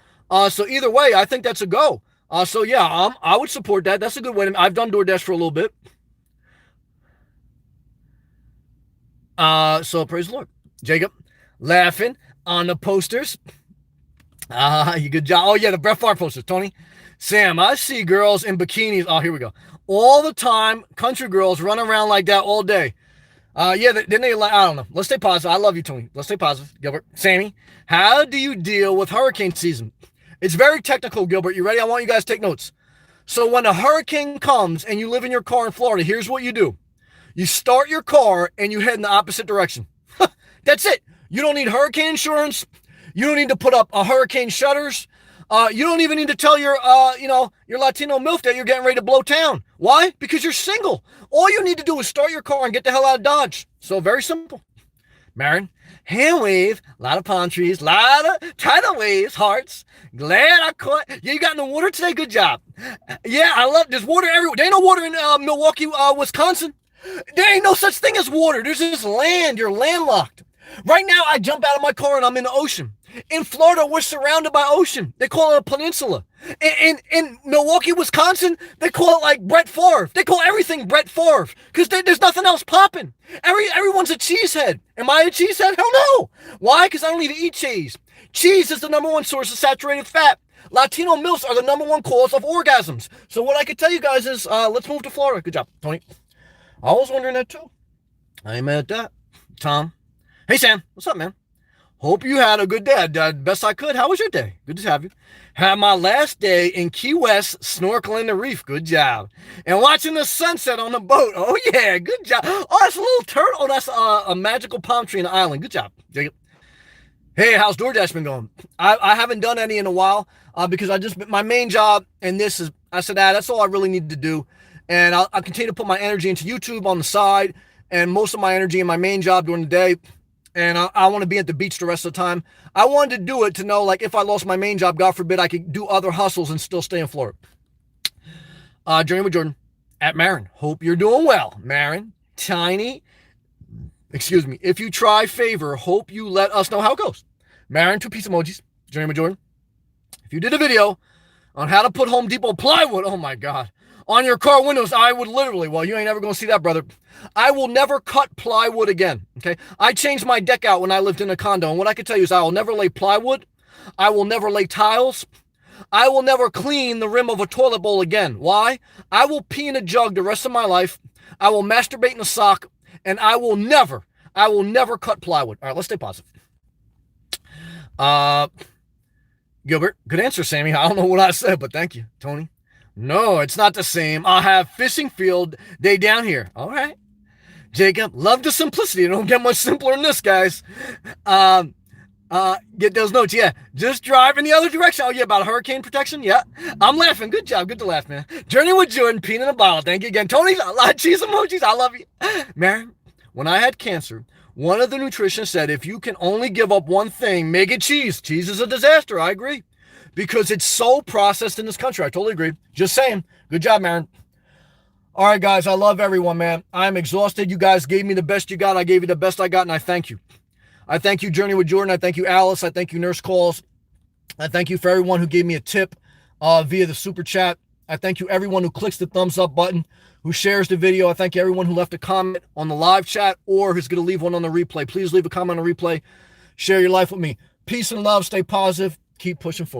So either way, I think that's a go. So yeah, I would support that. That's a good way. I've done DoorDash for a little bit. So praise the Lord. Jacob, laughing on the posters. You good job. Oh yeah, the Brett Favre posters, Tony. Sam, I see girls in bikinis. Oh, here we go. All the time, country girls run around like that all day. Yeah, didn't they? I don't know. Let's stay positive. I love you, Tony. Let's stay positive. Gilbert, Sammy, how do you deal with hurricane season? It's very technical, Gilbert. You ready? I want you guys to take notes. So when a hurricane comes and you live in your car in Florida, here's what you do. You start your car and you head in the opposite direction. That's it. You don't need hurricane insurance. You don't need to put up hurricane shutters. You don't even need to tell your Latino MILF that you're getting ready to blow town. Why? Because you're single. All you need to do is start your car and get the hell out of Dodge. So very simple. Marin, hand wave, a lot of palm trees, a lot of tidal waves, hearts. Glad I caught. Yeah, you got in the water today? Good job. Yeah, I love, there's water everywhere. There ain't no water in Milwaukee, Wisconsin. There ain't no such thing as water. There's just land. You're landlocked. Right now, I jump out of my car and I'm in the ocean. In Florida, we're surrounded by ocean. They call it a peninsula. In Milwaukee, Wisconsin, they call it like Brett Favre. They call everything Brett Favre because there's nothing else popping. Everyone's a cheesehead. Am I a cheesehead? Hell no. Why? Because I don't even eat cheese. Cheese is the number one source of saturated fat. Latino MILFs are the number one cause of orgasms. So what I could tell you guys is, let's move to Florida. Good job, Tony. I was wondering that too. I ain't mad at that. Tom. Hey, Sam. What's up, man? Hope you had a good day. I did best I could. How was your day? Good to have you. Had my last day in Key West snorkeling the reef. Good job. And watching the sunset on the boat. Oh, yeah. Good job. Oh, that's a little turtle. Oh, that's a magical palm tree in the island. Good job, Jacob. Hey, how's DoorDash been going? I haven't done any in a while because my main job, and this is, I said, that's all I really need to do. And I'll continue to put my energy into YouTube on the side and most of my energy in my main job during the day. And I want to be at the beach the rest of the time. I wanted to do it to know, like, if I lost my main job, God forbid, I could do other hustles and still stay in Florida. Journey with Jordan at Marin. Hope you're doing well. Marin, Tiny, excuse me. If you try favor, hope you let us know how it goes. Marin, 2 peace emojis. Journey with Jordan. If you did a video on how to put Home Depot plywood, oh my God, on your car windows, I would literally, well, you ain't ever going to see that, brother. I will never cut plywood again, okay? I changed my deck out when I lived in a condo, and what I can tell you is I will never lay plywood. I will never lay tiles. I will never clean the rim of a toilet bowl again. Why? I will pee in a jug the rest of my life. I will masturbate in a sock, and I will never cut plywood. All right, let's stay positive. Gilbert, good answer, Sammy. I don't know what I said, but thank you. Tony. No, it's not the same. I'll have fishing field day down here. All right. Jacob, love the simplicity. It don't get much simpler than this, guys. Get those notes. Yeah. Just drive in the other direction. Oh, yeah, about hurricane protection. Yeah. I'm laughing. Good job. Good to laugh, man. Journey with Jordan, peanut in a bottle. Thank you again. Tony, a lot of cheese emojis. I love you. Marin, when I had cancer, one of the nutritionists said, if you can only give up one thing, make it cheese. Cheese is a disaster. I agree. Because it's so processed in this country. I totally agree. Just saying. Good job, Marin. All right, guys. I love everyone, man. I'm exhausted. You guys gave me the best you got. I gave you the best I got, and I thank you. I thank you, Journey with Jordan. I thank you, Alice. I thank you, Nurse Calls. I thank you for everyone who gave me a tip via the super chat. I thank you, everyone who clicks the thumbs up button, who shares the video. I thank you, everyone who left a comment on the live chat or who's going to leave one on the replay. Please leave a comment on the replay. Share your life with me. Peace and love. Stay positive. Keep pushing forward.